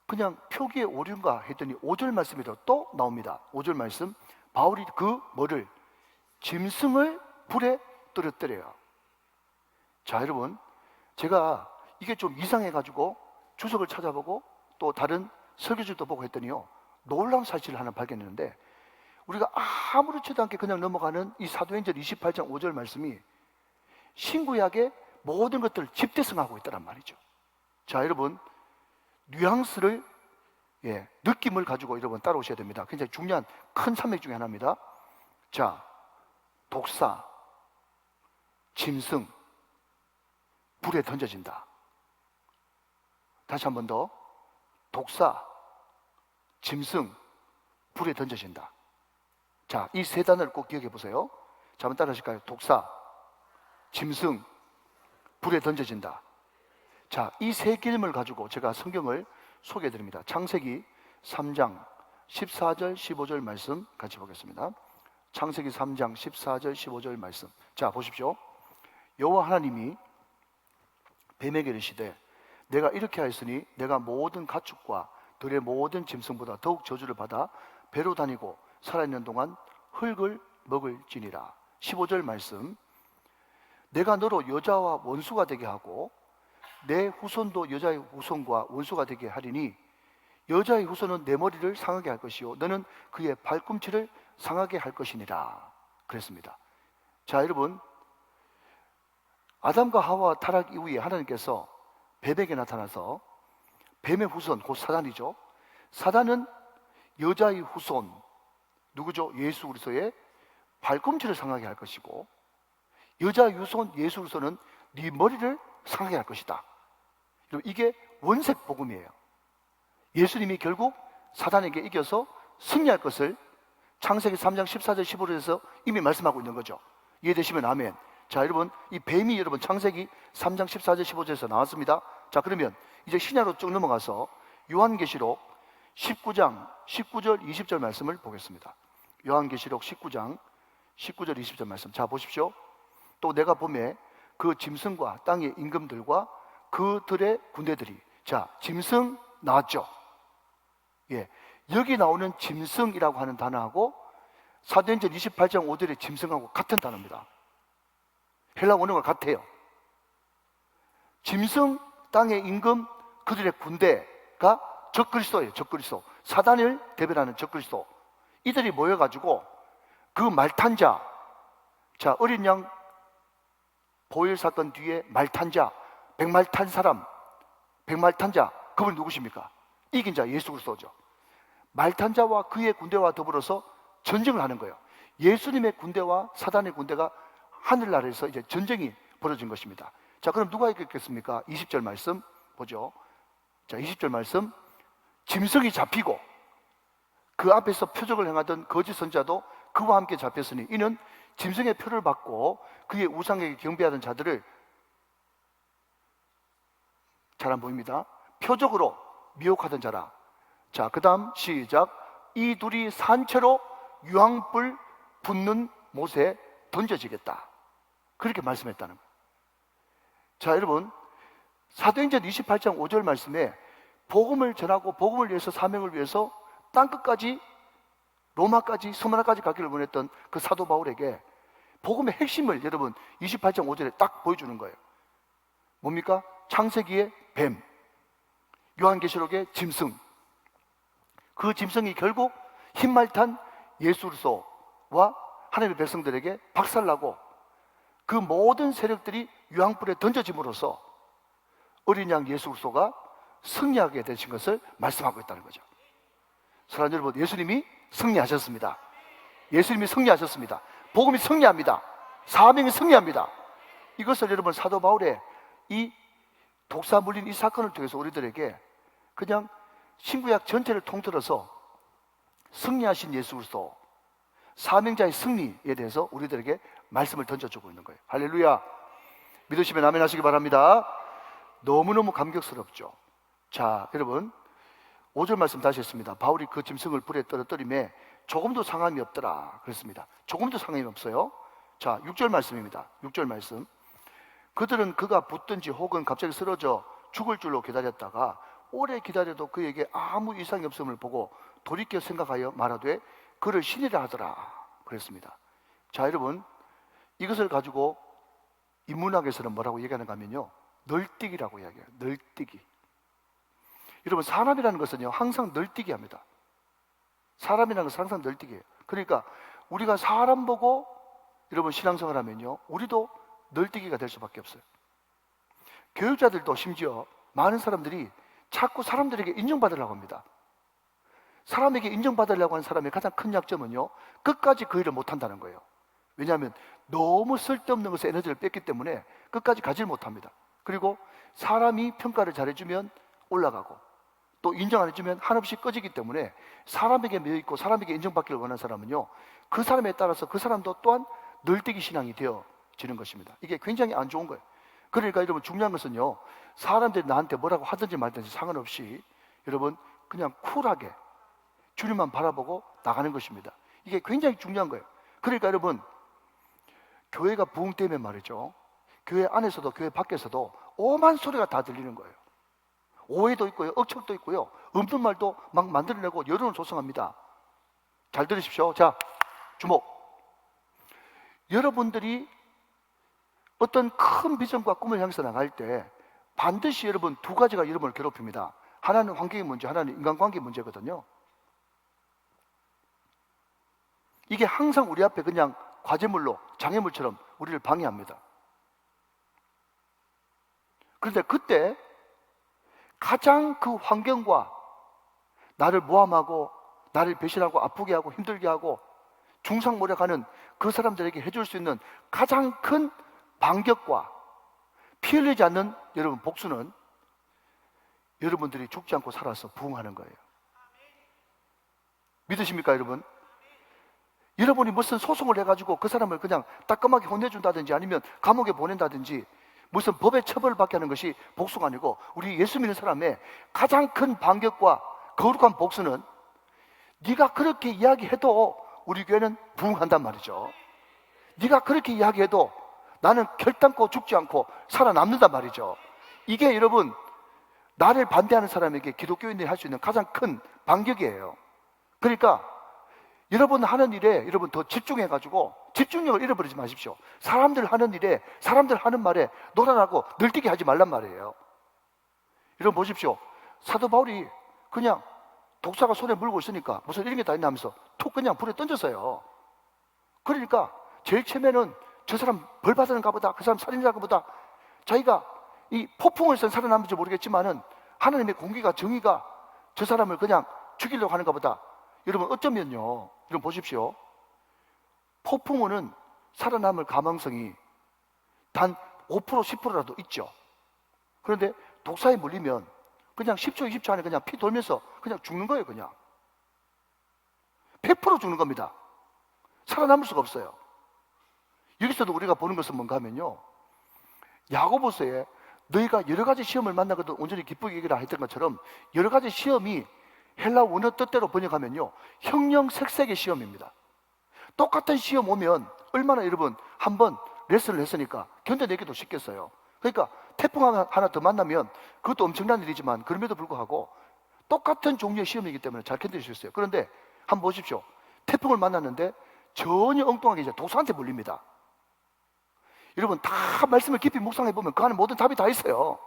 그냥 표기의 오류인가 했더니 5절 말씀이 또 나옵니다. 5절 말씀. 바울이 그 뭐를? 짐승을 불에 떨어뜨려요. 자, 여러분, 제가 이게 좀 이상해가지고 주석을 찾아보고 또 다른 설교들도 보고 했더니요, 놀라운 사실을 하나 발견했는데, 우리가 아무렇지도 않게 그냥 넘어가는 이 사도행전 28장 5절 말씀이 신구약의 모든 것들을 집대성하고 있다는 말이죠. 자, 여러분, 뉘앙스를, 느낌을 가지고 여러분 따라오셔야 됩니다. 굉장히 중요한 큰 산맥 중에 하나입니다. 자, 독사, 짐승, 불에 던져진다. 다시 한 번 더. 독사, 짐승, 불에 던져진다. 자, 이 세 단어를 꼭 기억해 보세요. 자, 한번 따라 하실까요? 독사, 짐승, 불에 던져진다. 자, 이 세 개념을 가지고 제가 성경을 소개해 드립니다. 창세기 3장 14절 15절 말씀 같이 보겠습니다. 창세기 3장 14절 15절 말씀. 자, 보십시오. 여호와 하나님이 뱀에게 이르시되, 내가 이렇게 하였으니 내가 모든 가축과 들의 모든 짐승보다 더욱 저주를 받아 배로 다니고 살아있는 동안 흙을 먹을지니라. 15절 말씀. 내가 너로 여자와 원수가 되게 하고 내 후손도 여자의 후손과 원수가 되게 하리니 여자의 후손은 내 머리를 상하게 할 것이요 너는 그의 발꿈치를 상하게 할 것이니라. 그랬습니다. 자, 여러분, 아담과 하와 타락 이후에 하나님께서 뱀에게 나타나서, 뱀의 후손 곧 사단이죠. 사단은 여자의 후손, 누구죠? 예수 그리스도의 발꿈치를 상하게 할 것이고, 여자의 후손 예수 그리스도는 네 머리를 상하게 할 것이다. 이게 원색 복음이에요. 예수님이 결국 사단에게 이겨서 승리할 것을 창세기 3장 14절 15절에서 이미 말씀하고 있는 거죠. 이해되시면 아멘. 자, 여러분, 이 뱀이 여러분 창세기 3장 14절 15절에서 나왔습니다. 자, 그러면 이제 신약으로 쭉 넘어가서 요한계시록 19장 19절 20절 말씀을 보겠습니다. 요한계시록 19장 19절 20절 말씀. 자, 보십시오. 또 내가 보매 그 짐승과 땅의 임금들과 그들의 군대들이. 자, 짐승 나왔죠. 여기 나오는 짐승이라고 하는 단어하고 사도행전 28장 5절의 짐승하고 같은 단어입니다. 헬라 원어가 같아요. 짐승, 땅의 임금, 그들의 군대가 적그리스도예요. 적그리스도. 사단을 대변하는 적그리스도. 이들이 모여가지고 그 말탄 자, 자, 어린 양 보혈 사건 뒤에 말탄 자, 백말 탄 사람, 백말 탄 자, 그분이 누구십니까? 이긴 자 예수 그리스도죠. 말탄 자와 그의 군대와 더불어서 전쟁을 하는 거예요. 예수님의 군대와 사단의 군대가 하늘나라에서 이제 전쟁이 벌어진 것입니다. 자, 그럼 누가 이겼겠습니까? 20절 말씀 보죠. 자, 20절 말씀. 짐승이 잡히고 그 앞에서 표적을 행하던 거짓 선자도 그와 함께 잡혔으니 이는 짐승의 표를 받고 그의 우상에게 경배하던 자들을, 잘 안 보입니다, 표적으로 미혹하던 자라. 자, 그 다음 시작. 이 둘이 산채로 유황불 붙는 못에 던져지겠다. 그렇게 말씀했다는 거예요. 자, 여러분, 사도행전 28장 5절 말씀에 복음을 전하고 복음을 위해서, 사명을 위해서 땅끝까지, 로마까지, 서머나까지 가기를 원했던 그 사도 바울에게 복음의 핵심을 여러분 28장 5절에 딱 보여주는 거예요. 뭡니까? 창세기의 뱀, 요한계시록의 짐승. 그 짐승이 결국 흰말 탄 예수 그리스도와 하나님의 백성들에게 박살나고 그 모든 세력들이 유황불에 던져짐으로써 어린 양 예수 그리스도가 승리하게 되신 것을 말씀하고 있다는 거죠. 사랑하는 여러분, 예수님이 승리하셨습니다. 예수님이 승리하셨습니다. 복음이 승리합니다. 사명이 승리합니다. 이것을 여러분 사도 바울의 이 독사 물린 이 사건을 통해서 우리들에게 그냥 신구약 전체를 통틀어서 승리하신 예수 그리스도, 사명자의 승리에 대해서 우리들에게 말씀을 던져주고 있는 거예요. 할렐루야. 믿으시면 아멘 하시기 바랍니다. 너무너무 감격스럽죠. 자, 여러분 5절 말씀 다시 했습니다. 바울이 그 짐승을 불에 떨어뜨림에 조금도 상함이 없더라 그랬습니다. 조금도 상함이 없어요. 자, 6절 말씀입니다. 6절 말씀. 그들은 그가 붙든지 혹은 갑자기 쓰러져 죽을 줄로 기다렸다가 오래 기다려도 그에게 아무 이상이 없음을 보고 돌이켜 생각하여 말하되 그를 신이라 하더라 그랬습니다. 자, 여러분, 이것을 가지고 인문학에서는 뭐라고 얘기하는가 하면요, 널뛰기라고 이야기해요. 널뛰기. 여러분, 사람이라는 것은요 항상 널뛰기 합니다. 사람이라는 것은 항상 널뛰기예요. 그러니까 우리가 사람 보고 여러분 신앙생활 하면요 우리도 널뛰기가 될 수밖에 없어요. 교육자들도 심지어 많은 사람들이 자꾸 사람들에게 인정받으려고 합니다. 사람에게 인정받으려고 하는 사람의 가장 큰 약점은요, 끝까지 그 일을 못한다는 거예요. 왜냐하면 너무 쓸데없는 것에 에너지를 뺐기 때문에 끝까지 가지를 못합니다. 그리고 사람이 평가를 잘해주면 올라가고 또 인정 안 해주면 한없이 꺼지기 때문에 사람에게 매여있고 사람에게 인정받기를 원하는 사람은요, 그 사람에 따라서 그 사람도 또한 널뛰기 신앙이 되어지는 것입니다. 이게 굉장히 안 좋은 거예요. 그러니까 여러분 중요한 것은요, 사람들이 나한테 뭐라고 하든지 말든지 상관없이 여러분 그냥 쿨하게 주님만 바라보고 나가는 것입니다. 이게 굉장히 중요한 거예요. 그러니까 여러분, 교회가 부흥되면 말이죠, 교회 안에서도 교회 밖에서도 오만 소리가 다 들리는 거예요. 오해도 있고요, 억측도 있고요, 없는 말도 막 만들어내고 여론을 조성합니다. 잘 들으십시오. 자, 주목. 여러분들이 어떤 큰 비전과 꿈을 향해서 나갈 때 반드시 여러분 두 가지가 여러분을 괴롭힙니다. 하나는 환경의 문제, 하나는 인간관계 문제거든요. 이게 항상 우리 앞에 그냥 과제물로, 장애물처럼 우리를 방해합니다. 그런데 그때 가장 그 환경과 나를 모함하고 나를 배신하고 아프게 하고 힘들게 하고 중상모략하는 그 사람들에게 해줄 수 있는 가장 큰 반격과 피 흘리지 않는 여러분 복수는 여러분들이 죽지 않고 살아서 부흥하는 거예요. 믿으십니까 여러분? 여러분이 무슨 소송을 해가지고 그 사람을 그냥 따끔하게 혼내준다든지 아니면 감옥에 보낸다든지 무슨 법의 처벌을 받게 하는 것이 복수가 아니고, 우리 예수 믿는 사람의 가장 큰 반격과 거룩한 복수는 네가 그렇게 이야기해도 우리 교회는 부흥한단 말이죠. 네가 그렇게 이야기해도 나는 결단코 죽지 않고 살아남는단 말이죠. 이게 여러분 나를 반대하는 사람에게 기독교인들이 할 수 있는 가장 큰 반격이에요. 그러니까 여러분 하는 일에 여러분 더 집중해가지고 집중력을 잃어버리지 마십시오. 사람들 하는 일에, 사람들 하는 말에 놀아나고 널뛰기 하지 말란 말이에요. 여러분 보십시오. 사도 바울이 그냥 독사가 손에 물고 있으니까 무슨 이런 게 다 있나 하면서 툭 그냥 불에 던졌어요. 그러니까 제일 처음에는 저 사람 벌 받는가 보다, 그 사람 살인자가 보다, 자기가 이 폭풍을 선 살아남을지 모르겠지만은 하나님의 공기가, 정의가 저 사람을 그냥 죽이려고 하는가 보다. 여러분 어쩌면요, 여러분 보십시오. 폭풍우는 살아남을 가망성이 단 5% 10%라도 있죠. 그런데 독사에 물리면 그냥 10초, 20초 안에 그냥 피 돌면서 그냥 죽는 거예요, 그냥. 100% 죽는 겁니다. 살아남을 수가 없어요. 여기서도 우리가 보는 것은 뭔가 하면요, 야고보서에 너희가 여러 가지 시험을 만나거든 온전히 기쁘게 여기라 했던 것처럼 여러 가지 시험이 헬라 원어 뜻대로 번역하면요, 형형색색의 시험입니다. 똑같은 시험 오면 얼마나 여러분 한번 레슨을 했으니까 견뎌내기도 쉽겠어요. 그러니까 태풍 하나 더 만나면 그것도 엄청난 일이지만 그럼에도 불구하고 똑같은 종류의 시험이기 때문에 잘 견딜 수 있어요. 그런데 한번 보십시오. 태풍을 만났는데 전혀 엉뚱하게 이제 독사한테 물립니다. 여러분 다 말씀을 깊이 묵상해 보면 그 안에 모든 답이 다 있어요.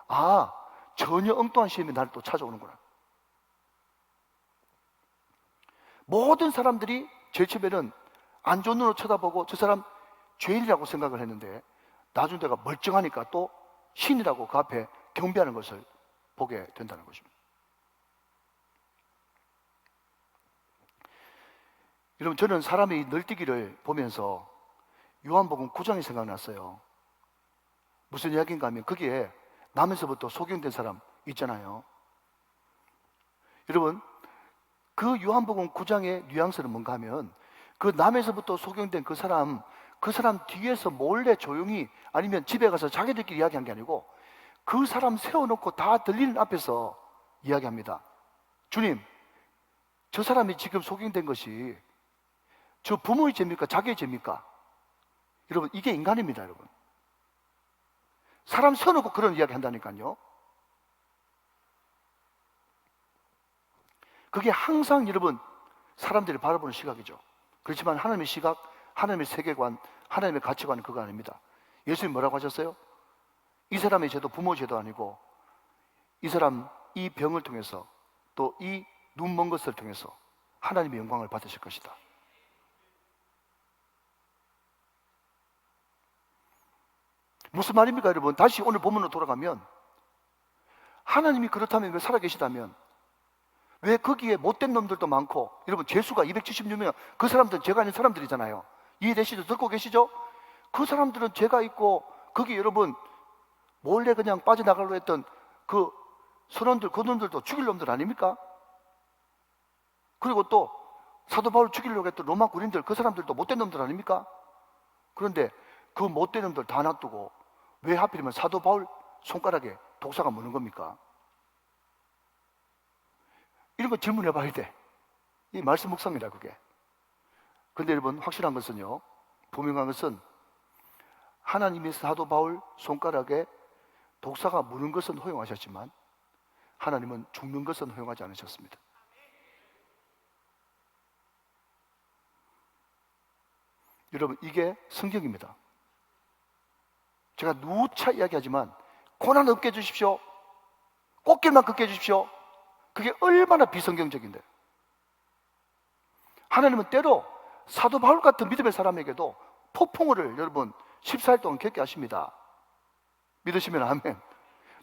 아, 전혀 엉뚱한 시험이 나를 또 찾아오는구나. 모든 사람들이 제 주변은 안 좋은 눈으로 쳐다보고 저 사람 죄인이라고 생각을 했는데 나중에 내가 멀쩡하니까 또 신이라고 그 앞에 경배하는 것을 보게 된다는 것입니다. 여러분, 저는 사람의 널뛰기를 보면서 요한복음 9장이 생각났어요. 무슨 이야기인가 하면 거기에 남에서부터 소경된 사람 있잖아요. 여러분, 그 요한복음 9장의 뉘앙스는 뭔가 하면 그 남에서부터 소경된 그 사람 뒤에서 몰래 조용히 아니면 집에 가서 자기들끼리 이야기한 게 아니고 그 사람 세워놓고 다 들리는 앞에서 이야기합니다. 주님, 저 사람이 지금 소경된 것이 저 부모의 죄입니까? 자기의 죄입니까? 여러분, 이게 인간입니다, 여러분. 사람 세워놓고 그런 이야기 한다니까요. 그게 항상 여러분 사람들이 바라보는 시각이죠. 그렇지만 하나님의 시각, 하나님의 세계관, 하나님의 가치관은 그거 아닙니다. 예수님 뭐라고 하셨어요? 이 사람의 죄도 부모의 죄도 아니고 이 사람 이 병을 통해서 또 이 눈 먼 것을 통해서 하나님의 영광을 받으실 것이다. 무슨 말입니까, 여러분? 다시 오늘 본문으로 돌아가면 하나님이 그렇다면, 왜 살아계시다면 왜 거기에 못된 놈들도 많고, 여러분 죄수가 276명, 그 사람들은 죄가 있는 사람들이잖아요. 이해되시죠? 듣고 계시죠? 그 사람들은 죄가 있고 거기 여러분 몰래 그냥 빠져나가려고 했던 그 선원들, 그 놈들도 죽일 놈들 아닙니까? 그리고 또 사도 바울 죽이려고 했던 로마 군인들, 그 사람들도 못된 놈들 아닙니까? 그런데 그 못된 놈들 다 놔두고 왜 하필이면 사도 바울 손가락에 독사가 무는 겁니까? 이런 거 질문해 봐야 돼. 이 말씀 묵상이다, 그게. 근데 여러분, 확실한 것은요, 분명한 것은 하나님이 사도 바울 손가락에 독사가 무는 것은 허용하셨지만 하나님은 죽는 것은 허용하지 않으셨습니다. 여러분, 이게 성경입니다. 제가 누차 이야기하지만 고난 없게 해주십시오, 꽃길만 걷게 해주십시오, 그게 얼마나 비성경적인데. 하나님은 때로 사도 바울 같은 믿음의 사람에게도 폭풍우를 여러분 14일 동안 겪게 하십니다. 믿으시면 아멘.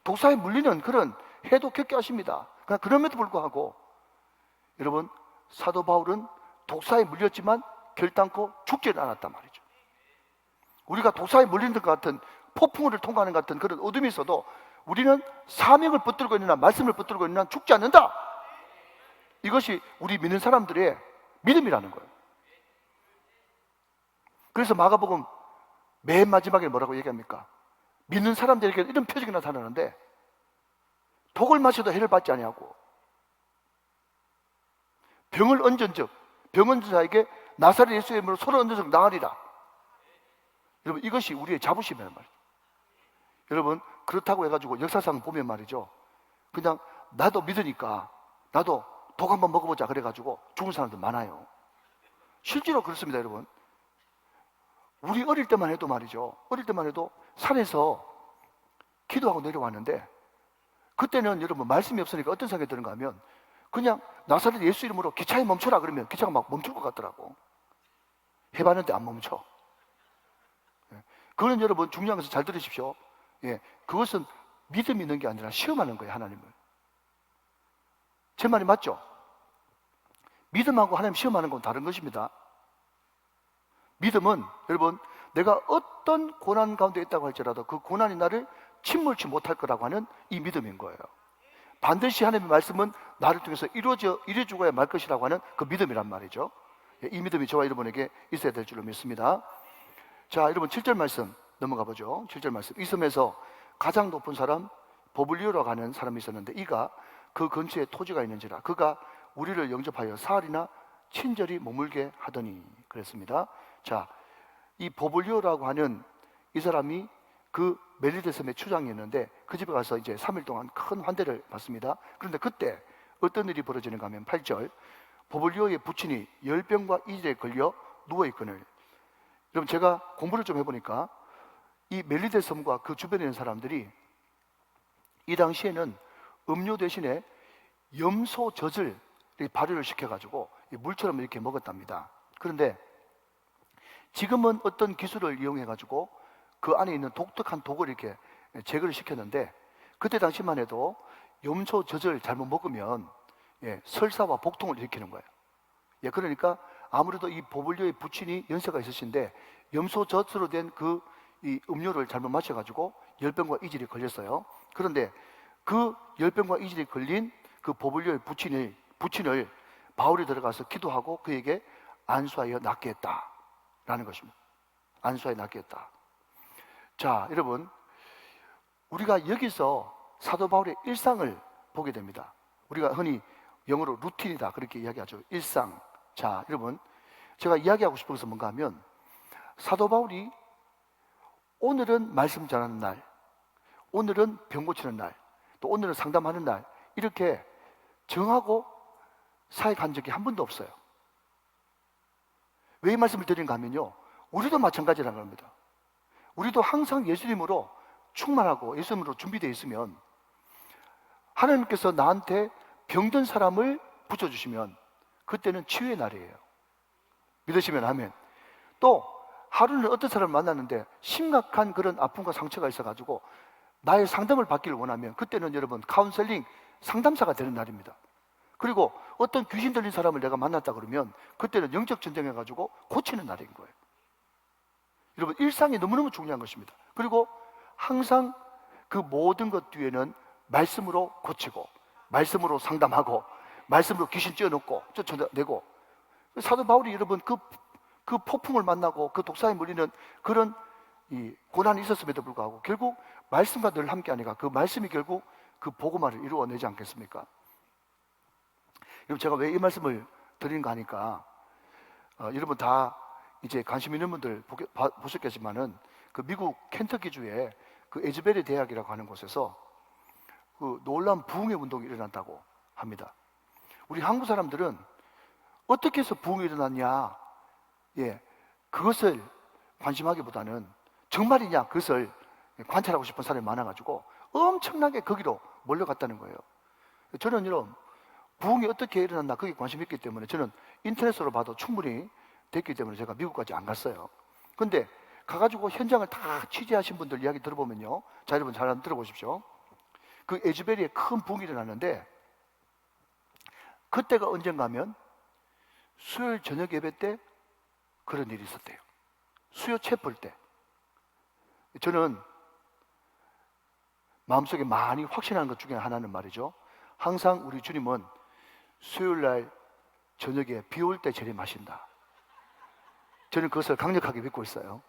독사에 물리는 그런 해도 겪게 하십니다. 그럼에도 불구하고 여러분, 사도 바울은 독사에 물렸지만 결단코 죽지는 않았단 말이죠. 우리가 독사에 물리는 것 같은 폭풍우를 통과하는 것 같은 그런 어둠이 있어도 우리는 사명을 붙들고 있는 한, 말씀을 붙들고 있는 한 죽지 않는다. 이것이 우리 믿는 사람들의 믿음이라는 거예요. 그래서 마가복음 맨 마지막에 뭐라고 얘기합니까? 믿는 사람들에게 이런 표적이 나타나는데 독을 마셔도 해를 받지 아니하고 병을 얹은 즉 병 얹은 자에게 나사렛 예수의 이름으로 손을 얹은 즉 나으리라. 여러분, 이것이 우리의 자부심이란 말이에요. 여러분, 그렇다고 해가지고 역사상 보면 말이죠, 그냥 나도 믿으니까 나도 독 한번 먹어보자 그래가지고 죽은 사람들 많아요. 실제로 그렇습니다, 여러분. 우리 어릴 때만 해도 말이죠, 어릴 때만 해도 산에서 기도하고 내려왔는데 그때는 여러분 말씀이 없으니까 어떤 생각이 드는가 하면 그냥 나사렛 예수 이름으로 기차에 멈춰라 그러면 기차가 막 멈출 것 같더라고. 해봤는데 안 멈춰. 그건 여러분 중요한 것을 잘 들으십시오. 예, 그것은 믿음이 있는 게 아니라 시험하는 거예요, 하나님을. 제 말이 맞죠? 믿음하고 하나님 시험하는 건 다른 것입니다. 믿음은 여러분, 내가 어떤 고난 가운데 있다고 할지라도 그 고난이 나를 침몰치 못할 거라고 하는 이 믿음인 거예요. 반드시 하나님의 말씀은 나를 통해서 이루어 죽어야 말 것이라고 하는 그 믿음이란 말이죠. 이 믿음이 저와 여러분에게 있어야 될 줄로 믿습니다. 자, 여러분 7절 말씀 넘어가 보죠. 7절 말씀. 이 섬에서 가장 높은 사람 보블리오라고 하는 사람이 있었는데 이가 그 근처에 토지가 있는지라 그가 우리를 영접하여 사흘이나 친절히 머물게 하더니 그랬습니다. 자, 이 보블리오라고 하는 이 사람이 그 멜리데 섬의 추장이었는데 그 집에 가서 이제 3일 동안 큰 환대를 받습니다. 그런데 그때 어떤 일이 벌어지는가 하면 8절 보블리오의 부친이 열병과 이질에 걸려 누워있거늘. 여러분 제가 공부를 좀 해보니까 이 멜리데 섬과 그 주변에 있는 사람들이 이 당시에는 음료 대신에 염소 젖을 발효를 시켜가지고 물처럼 이렇게 먹었답니다. 그런데 지금은 어떤 기술을 이용해가지고 그 안에 있는 독특한 독을 이렇게 제거를 시켰는데 그때 당시만 해도 염소 젖을 잘못 먹으면 설사와 복통을 일으키는 거예요. 그러니까 아무래도 이 보블리오의 부친이 연세가 있으신데 염소 젖으로 된 이 음료를 잘못 마셔가지고 열병과 이질이 걸렸어요. 그런데 그 열병과 이질이 걸린 그 보블리오의 부친을 바울이 들어가서 기도하고 그에게 안수하여 낫게 했다라는 것입니다. 안수하여 낫게 했다. 자, 여러분 우리가 여기서 사도 바울의 일상을 보게 됩니다. 우리가 흔히 영어로 루틴이다 그렇게 이야기하죠. 일상. 자, 여러분 제가 이야기하고 싶은 것은 뭔가 하면 사도 바울이 오늘은 말씀 전하는 날, 오늘은 병 고치는 날, 또 오늘은 상담하는 날 이렇게 정하고 사역한 적이 한 번도 없어요. 왜 이 말씀을 드리는가 하면요, 우리도 마찬가지라는 겁니다. 우리도 항상 예수님으로 충만하고 예수님으로 준비되어 있으면 하나님께서 나한테 병든 사람을 붙여주시면 그때는 치유의 날이에요. 믿으시면 아멘. 또 하루는 어떤 사람을 만났는데 심각한 그런 아픔과 상처가 있어가지고 나의 상담을 받기를 원하면 그때는 여러분 카운셀링 상담사가 되는 날입니다. 그리고 어떤 귀신 들린 사람을 내가 만났다 그러면 그때는 영적 전쟁해가지고 고치는 날인 거예요. 여러분 일상이 너무너무 중요한 것입니다. 그리고 항상 그 모든 것 뒤에는 말씀으로 고치고 말씀으로 상담하고 말씀으로 귀신 찌어놓고 쫓아내고 사도 바울이 여러분 그 폭풍을 만나고 그 독사에 물리는 그런 이 고난이 있었음에도 불구하고 결국 말씀과 늘 함께하니까 그 말씀이 결국 그 복음화를 이루어내지 않겠습니까? 여러분 제가 왜 이 말씀을 드리는가 하니까 여러분 다 이제 관심 있는 분들 보셨겠지만은 그 미국 켄터키주에 그 에즈베리 대학이라고 하는 곳에서 그 놀라운 부흥의 운동이 일어났다고 합니다. 우리 한국 사람들은 어떻게 해서 부흥이 일어났냐, 그것을 관심하기보다는 정말이냐 그것을 관찰하고 싶은 사람이 많아가지고 엄청나게 거기로 몰려갔다는 거예요. 저는 여러분 부흥이 어떻게 일어났나 거기에 관심이 있기 때문에 저는 인터넷으로 봐도 충분히 됐기 때문에 제가 미국까지 안 갔어요. 근데 가가지고 현장을 다 취재하신 분들 이야기 들어보면요, 자 여러분 잘 한번 들어보십시오. 그 에즈베리에 큰 부흥이 일어났는데 그때가 언젠가 하면 수요일 저녁 예배 때 그런 일이 있었대요. 수요 채플 때. 저는 마음속에 많이 확신하는 것 중에 하나는 말이죠, 항상 우리 주님은 수요일 날 저녁에 비 올 때 재림하신다. 저는 그것을 강력하게 믿고 있어요.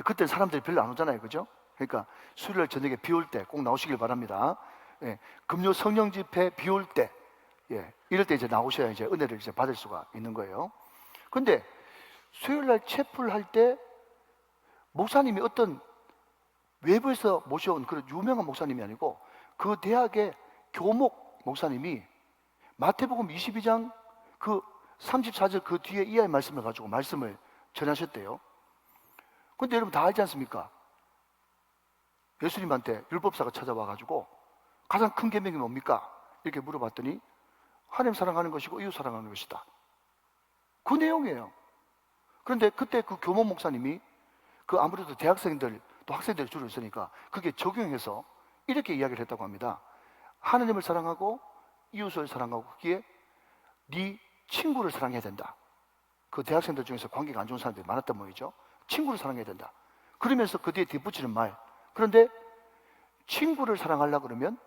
그때 사람들이 별로 안 오잖아요, 그죠? 그러니까 수요일 날 저녁에 비 올 때 꼭 나오시길 바랍니다. 금요 성령 집회 비 올 때, 이럴 때 이제 나오셔야 이제 은혜를 이제 받을 수가 있는 거예요. 근데 수요일 날 채플 할 때 목사님이 어떤 외부에서 모셔온 그런 유명한 목사님이 아니고 그 대학의 교목 목사님이 마태복음 22장 그 34절 그 뒤에 이하의 말씀을 가지고 말씀을 전하셨대요. 근데 여러분 다 알지 않습니까? 예수님한테 율법사가 찾아와 가지고 가장 큰 계명이 뭡니까? 이렇게 물어봤더니 하나님 사랑하는 것이고 이웃 사랑하는 것이다. 그 내용이에요. 그런데 그때 그 교목 목사님이 그 아무래도 대학생들 또 학생들이 주로 있으니까 그게 적용해서 이렇게 이야기를 했다고 합니다. 하나님을 사랑하고 이웃을 사랑하고 거기에 네 친구를 사랑해야 된다. 그 대학생들 중에서 관계가 안 좋은 사람들이 많았단 말이죠. 친구를 사랑해야 된다. 그러면서 그 뒤에 덧붙이는 말, 그런데 친구를 사랑하려고 그러면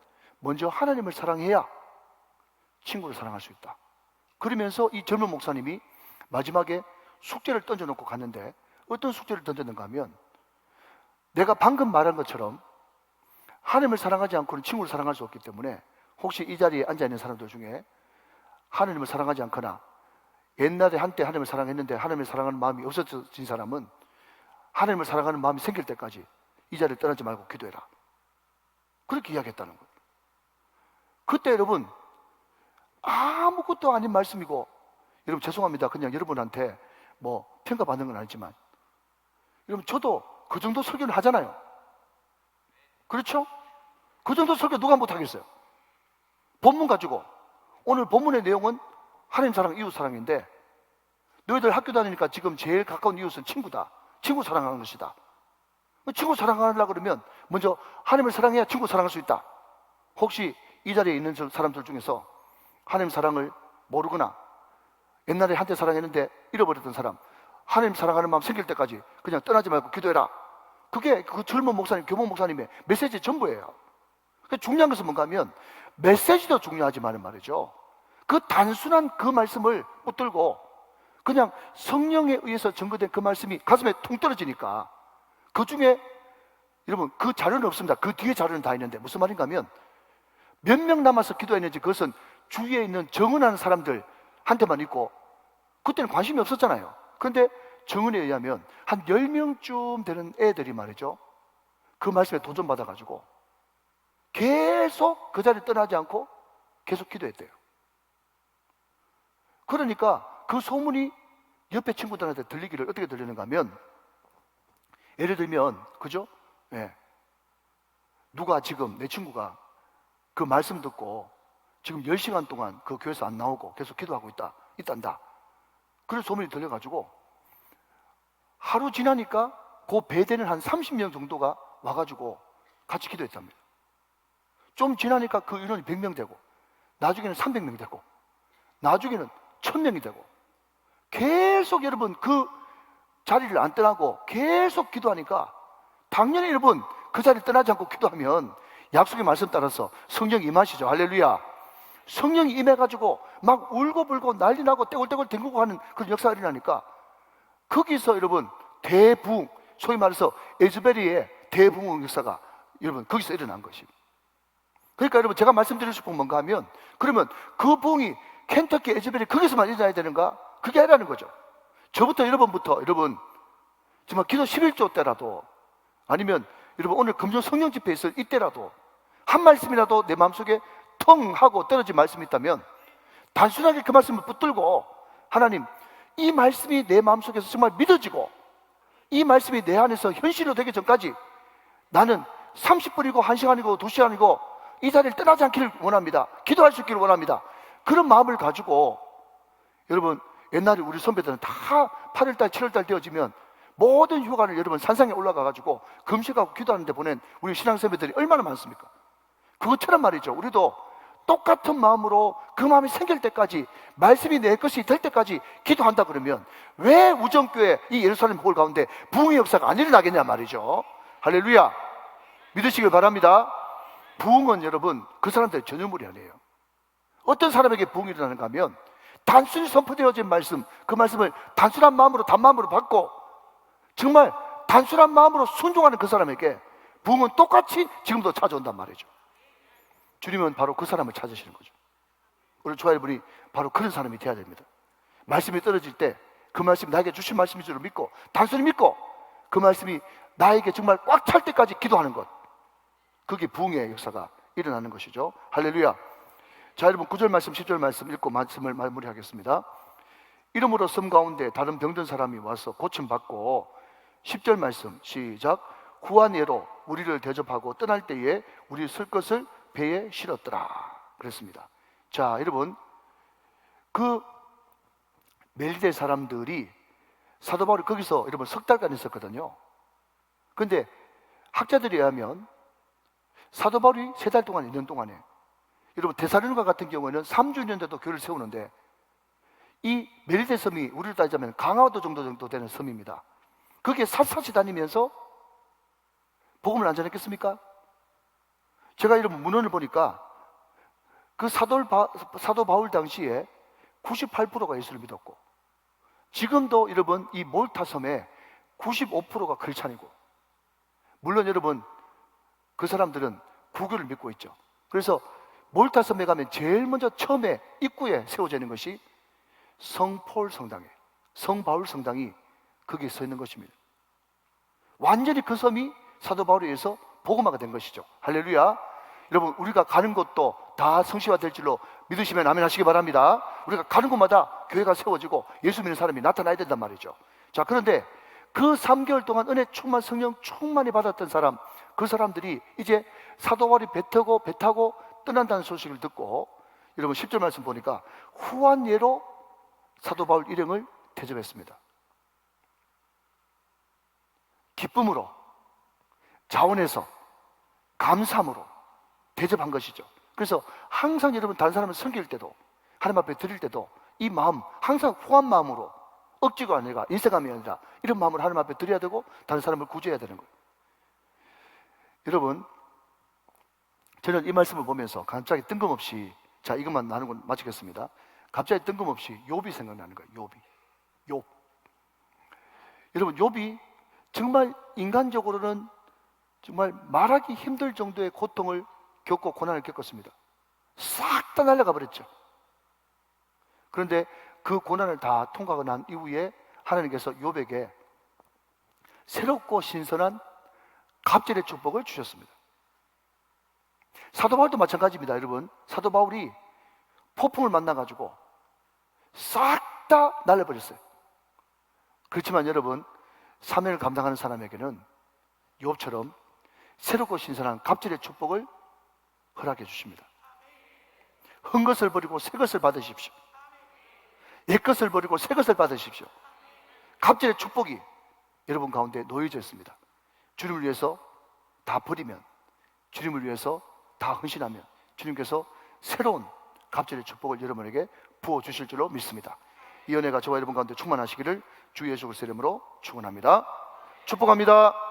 먼저 하나님을 사랑해야 친구를 사랑할 수 있다. 그러면서 이 젊은 목사님이 마지막에 숙제를 던져놓고 갔는데 어떤 숙제를 던졌는가 하면 내가 방금 말한 것처럼 하나님을 사랑하지 않고는 친구를 사랑할 수 없기 때문에 혹시 이 자리에 앉아있는 사람들 중에 하나님을 사랑하지 않거나 옛날에 한때 하나님을 사랑했는데 하나님을 사랑하는 마음이 없어진 사람은 하나님을 사랑하는 마음이 생길 때까지 이 자리를 떠나지 말고 기도해라. 그렇게 이야기했다는 거예요. 그때 여러분 아무것도 아닌 말씀이고, 여러분 죄송합니다. 그냥 여러분한테 뭐 평가받는 건 아니지만 여러분 저도 그 정도 설교를 하잖아요. 그렇죠? 그 정도 설교 누가 못하겠어요? 본문 가지고 오늘 본문의 내용은 하나님 사랑, 이웃 사랑인데 너희들 학교 다니니까 지금 제일 가까운 이웃은 친구다. 친구 사랑하는 것이다. 친구 사랑하려고 그러면 먼저 하나님을 사랑해야 친구 사랑할 수 있다. 혹시 이 자리에 있는 사람들 중에서 하나님 사랑을 모르거나 옛날에 한때 사랑했는데 잃어버렸던 사람, 하나님 사랑하는 마음 생길 때까지 그냥 떠나지 말고 기도해라. 그게 그 젊은 목사님, 교목 목사님의 메시지 전부예요. 중요한 것은 뭔가 하면 메시지도 중요하지만 말이죠, 그 단순한 그 말씀을 붙들고 그냥 성령에 의해서 증거된 그 말씀이 가슴에 통 떨어지니까 그 중에 여러분 그 자료는 없습니다. 그 뒤에 자료는 다 있는데 무슨 말인가 하면 몇 명 남아서 기도했는지 그것은 주위에 있는 정은하는 사람들한테만 있고 그때는 관심이 없었잖아요. 그런데 정은에 의하면 한 10명쯤 되는 애들이 말이죠, 그 말씀에 도전받아가지고 계속 그 자리를 떠나지 않고 계속 기도했대요. 그러니까 그 소문이 옆에 친구들한테 들리기를 어떻게 들리는가 하면, 예를 들면 그죠? 예. 누가 지금 내 친구가 그 말씀 듣고 지금 10시간 동안 그 교회에서 안 나오고 계속 기도하고 있단다. 그런 소문이 들려가지고 하루 지나니까 그 배되는 한 30명 정도가 와가지고 같이 기도했답니다. 좀 지나니까 그 인원이 100명 되고 나중에는 300명 되고 나중에는 1000명이 되고 계속 여러분 그 자리를 안 떠나고 계속 기도하니까 당연히 여러분 그 자리를 떠나지 않고 기도하면 약속의 말씀 따라서 성령이 임하시죠. 할렐루야. 성령이 임해가지고 막 울고불고 난리나고 떼굴떼굴 댕기고 하는 그런 역사가 일어나니까 거기서 여러분 대부흥, 소위 말해서 에즈베리의 대부흥 역사가 여러분 거기서 일어난 것입니다. 그러니까 여러분 제가 말씀드리고 싶은 뭔가 하면, 그러면 그 부흥이 켄터키 에즈베리 거기서만 일어나야 되는가? 그게 아니라는 거죠. 저부터 여러분부터 여러분 정말 기도 11조 때라도 아니면 여러분 오늘 금요 성령 집회에 있을 이때라도 한 말씀이라도 내 마음속에 텅 하고 떨어진 말씀이 있다면 단순하게 그 말씀을 붙들고 하나님 이 말씀이 내 마음속에서 정말 믿어지고 이 말씀이 내 안에서 현실로 되기 전까지 나는 30분이고 1시간이고 2시간이고 이 자리를 떠나지 않기를 원합니다. 기도할 수 있기를 원합니다. 그런 마음을 가지고 여러분 옛날에 우리 선배들은 다 8월달 7월달 되어지면 모든 휴가를 여러분 산상에 올라가가지고 금식하고 기도하는데 보낸 우리 신앙선배들이 얼마나 많습니까? 그것처럼 말이죠, 우리도 똑같은 마음으로 그 마음이 생길 때까지 말씀이 내 것이 될 때까지 기도한다 그러면 왜 우정교회 이 예루살렘 홀 가운데 부흥의 역사가 안 일어나겠냐 말이죠. 할렐루야. 믿으시길 바랍니다. 부흥은 여러분 그 사람들의 전유물이 아니에요. 어떤 사람에게 부흥이 일어나는가 하면 단순히 선포되어진 말씀, 그 말씀을 단순한 마음으로 단마음으로 받고 정말 단순한 마음으로 순종하는 그 사람에게 부흥은 똑같이 지금도 찾아온단 말이죠. 주님은 바로 그 사람을 찾으시는 거죠. 오늘 조아일분이 바로 그런 사람이 되어야 됩니다. 말씀이 떨어질 때 그 말씀이 나에게 주신 말씀인 줄 믿고 단순히 믿고 그 말씀이 나에게 정말 꽉 찰 때까지 기도하는 것, 그게 부흥의 역사가 일어나는 것이죠. 할렐루야. 자, 여러분 9절 말씀 10절 말씀 읽고 말씀을 마무리하겠습니다. 이름으로 섬 가운데 다른 병든 사람이 와서 고침받고 10절 말씀 시작. 구한 예로 우리를 대접하고 떠날 때에 우리 쓸 것을 배에 실었더라 그랬습니다. 자, 여러분 그 멜리데 사람들이 사도 바울이 거기서 여러분 석 달간 있었거든요. 그런데 학자들에 의하면 사도 바울이 3달 동안 있는 동안에 여러분 데살로니가 같은 경우에는 3주년대도 교회를 세우는데 이 멜리데 섬이 우리로 따지자면 강화도 정도 되는 섬입니다. 거기에 샅샅이 다니면서 복음을 안 전했겠습니까? 제가 여러분 문헌을 보니까 그 사도 바울 당시에 98%가 예수를 믿었고, 지금도 여러분 이 몰타 섬에 95%가 크리스찬이고, 물론 여러분 그 사람들은 구교를 믿고 있죠. 그래서 몰타 섬에 가면 제일 먼저 처음에 입구에 세워져 있는 것이 성폴 성당이에요. 성바울 성당이 거기에 서 있는 것입니다. 완전히 그 섬이 사도 바울에 의해서 복음화가 된 것이죠. 할렐루야. 여러분, 우리가 가는 곳도 다 성시화 될 줄로 믿으시면 아멘 하시기 바랍니다. 우리가 가는 곳마다 교회가 세워지고 예수 믿는 사람이 나타나야 된단 말이죠. 자, 그런데 그 3개월 동안 은혜 충만, 성령 충만히 받았던 사람, 그 사람들이 이제 사도 바울이 배 타고 떠난다는 소식을 듣고, 여러분 10절 말씀 보니까 후한 예로 사도 바울 일행을 대접했습니다. 기쁨으로, 자원해서, 감사함으로 대접한 것이죠. 그래서 항상 여러분 다른 사람을 섬길 때도, 하나님 앞에 드릴 때도 이 마음, 항상 후한 마음으로, 억지가 아니라, 인색함이 아니라 이런 마음으로 하나님 앞에 드려야 되고 다른 사람을 구제해야 되는 거예요. 여러분, 저는 이 말씀을 보면서 갑자기 뜬금없이, 자, 이것만 나누고 마치겠습니다. 갑자기 뜬금없이 욥이 생각나는 거예요. 욥. 여러분, 욥이 정말 인간적으로는 정말 말하기 힘들 정도의 고통을 겪고 고난을 겪었습니다. 싹 다 날아가 버렸죠. 그런데 그 고난을 다 통과하고 난 이후에 하나님께서 욥에게 새롭고 신선한 갑절의 축복을 주셨습니다. 사도 바울도 마찬가지입니다. 여러분, 사도 바울이 폭풍을 만나가지고 싹 다 날려버렸어요. 그렇지만 여러분, 사명을 감당하는 사람에게는 욥처럼 새롭고 신선한 갑절의 축복을 허락해 주십니다. 흠 것을 버리고 새 것을 받으십시오. 옛 것을 버리고 새 것을 받으십시오. 갑절의 축복이 여러분 가운데 놓여져 있습니다. 주님을 위해서 다 버리면, 주님을 위해서 다 헌신하면 주님께서 새로운 갑절의 축복을 여러분에게 부어주실 줄로 믿습니다. 이 은혜가 저와 여러분 가운데 충만하시기를 주 예수 그리스도의 이름으로 축원합니다. 축복합니다.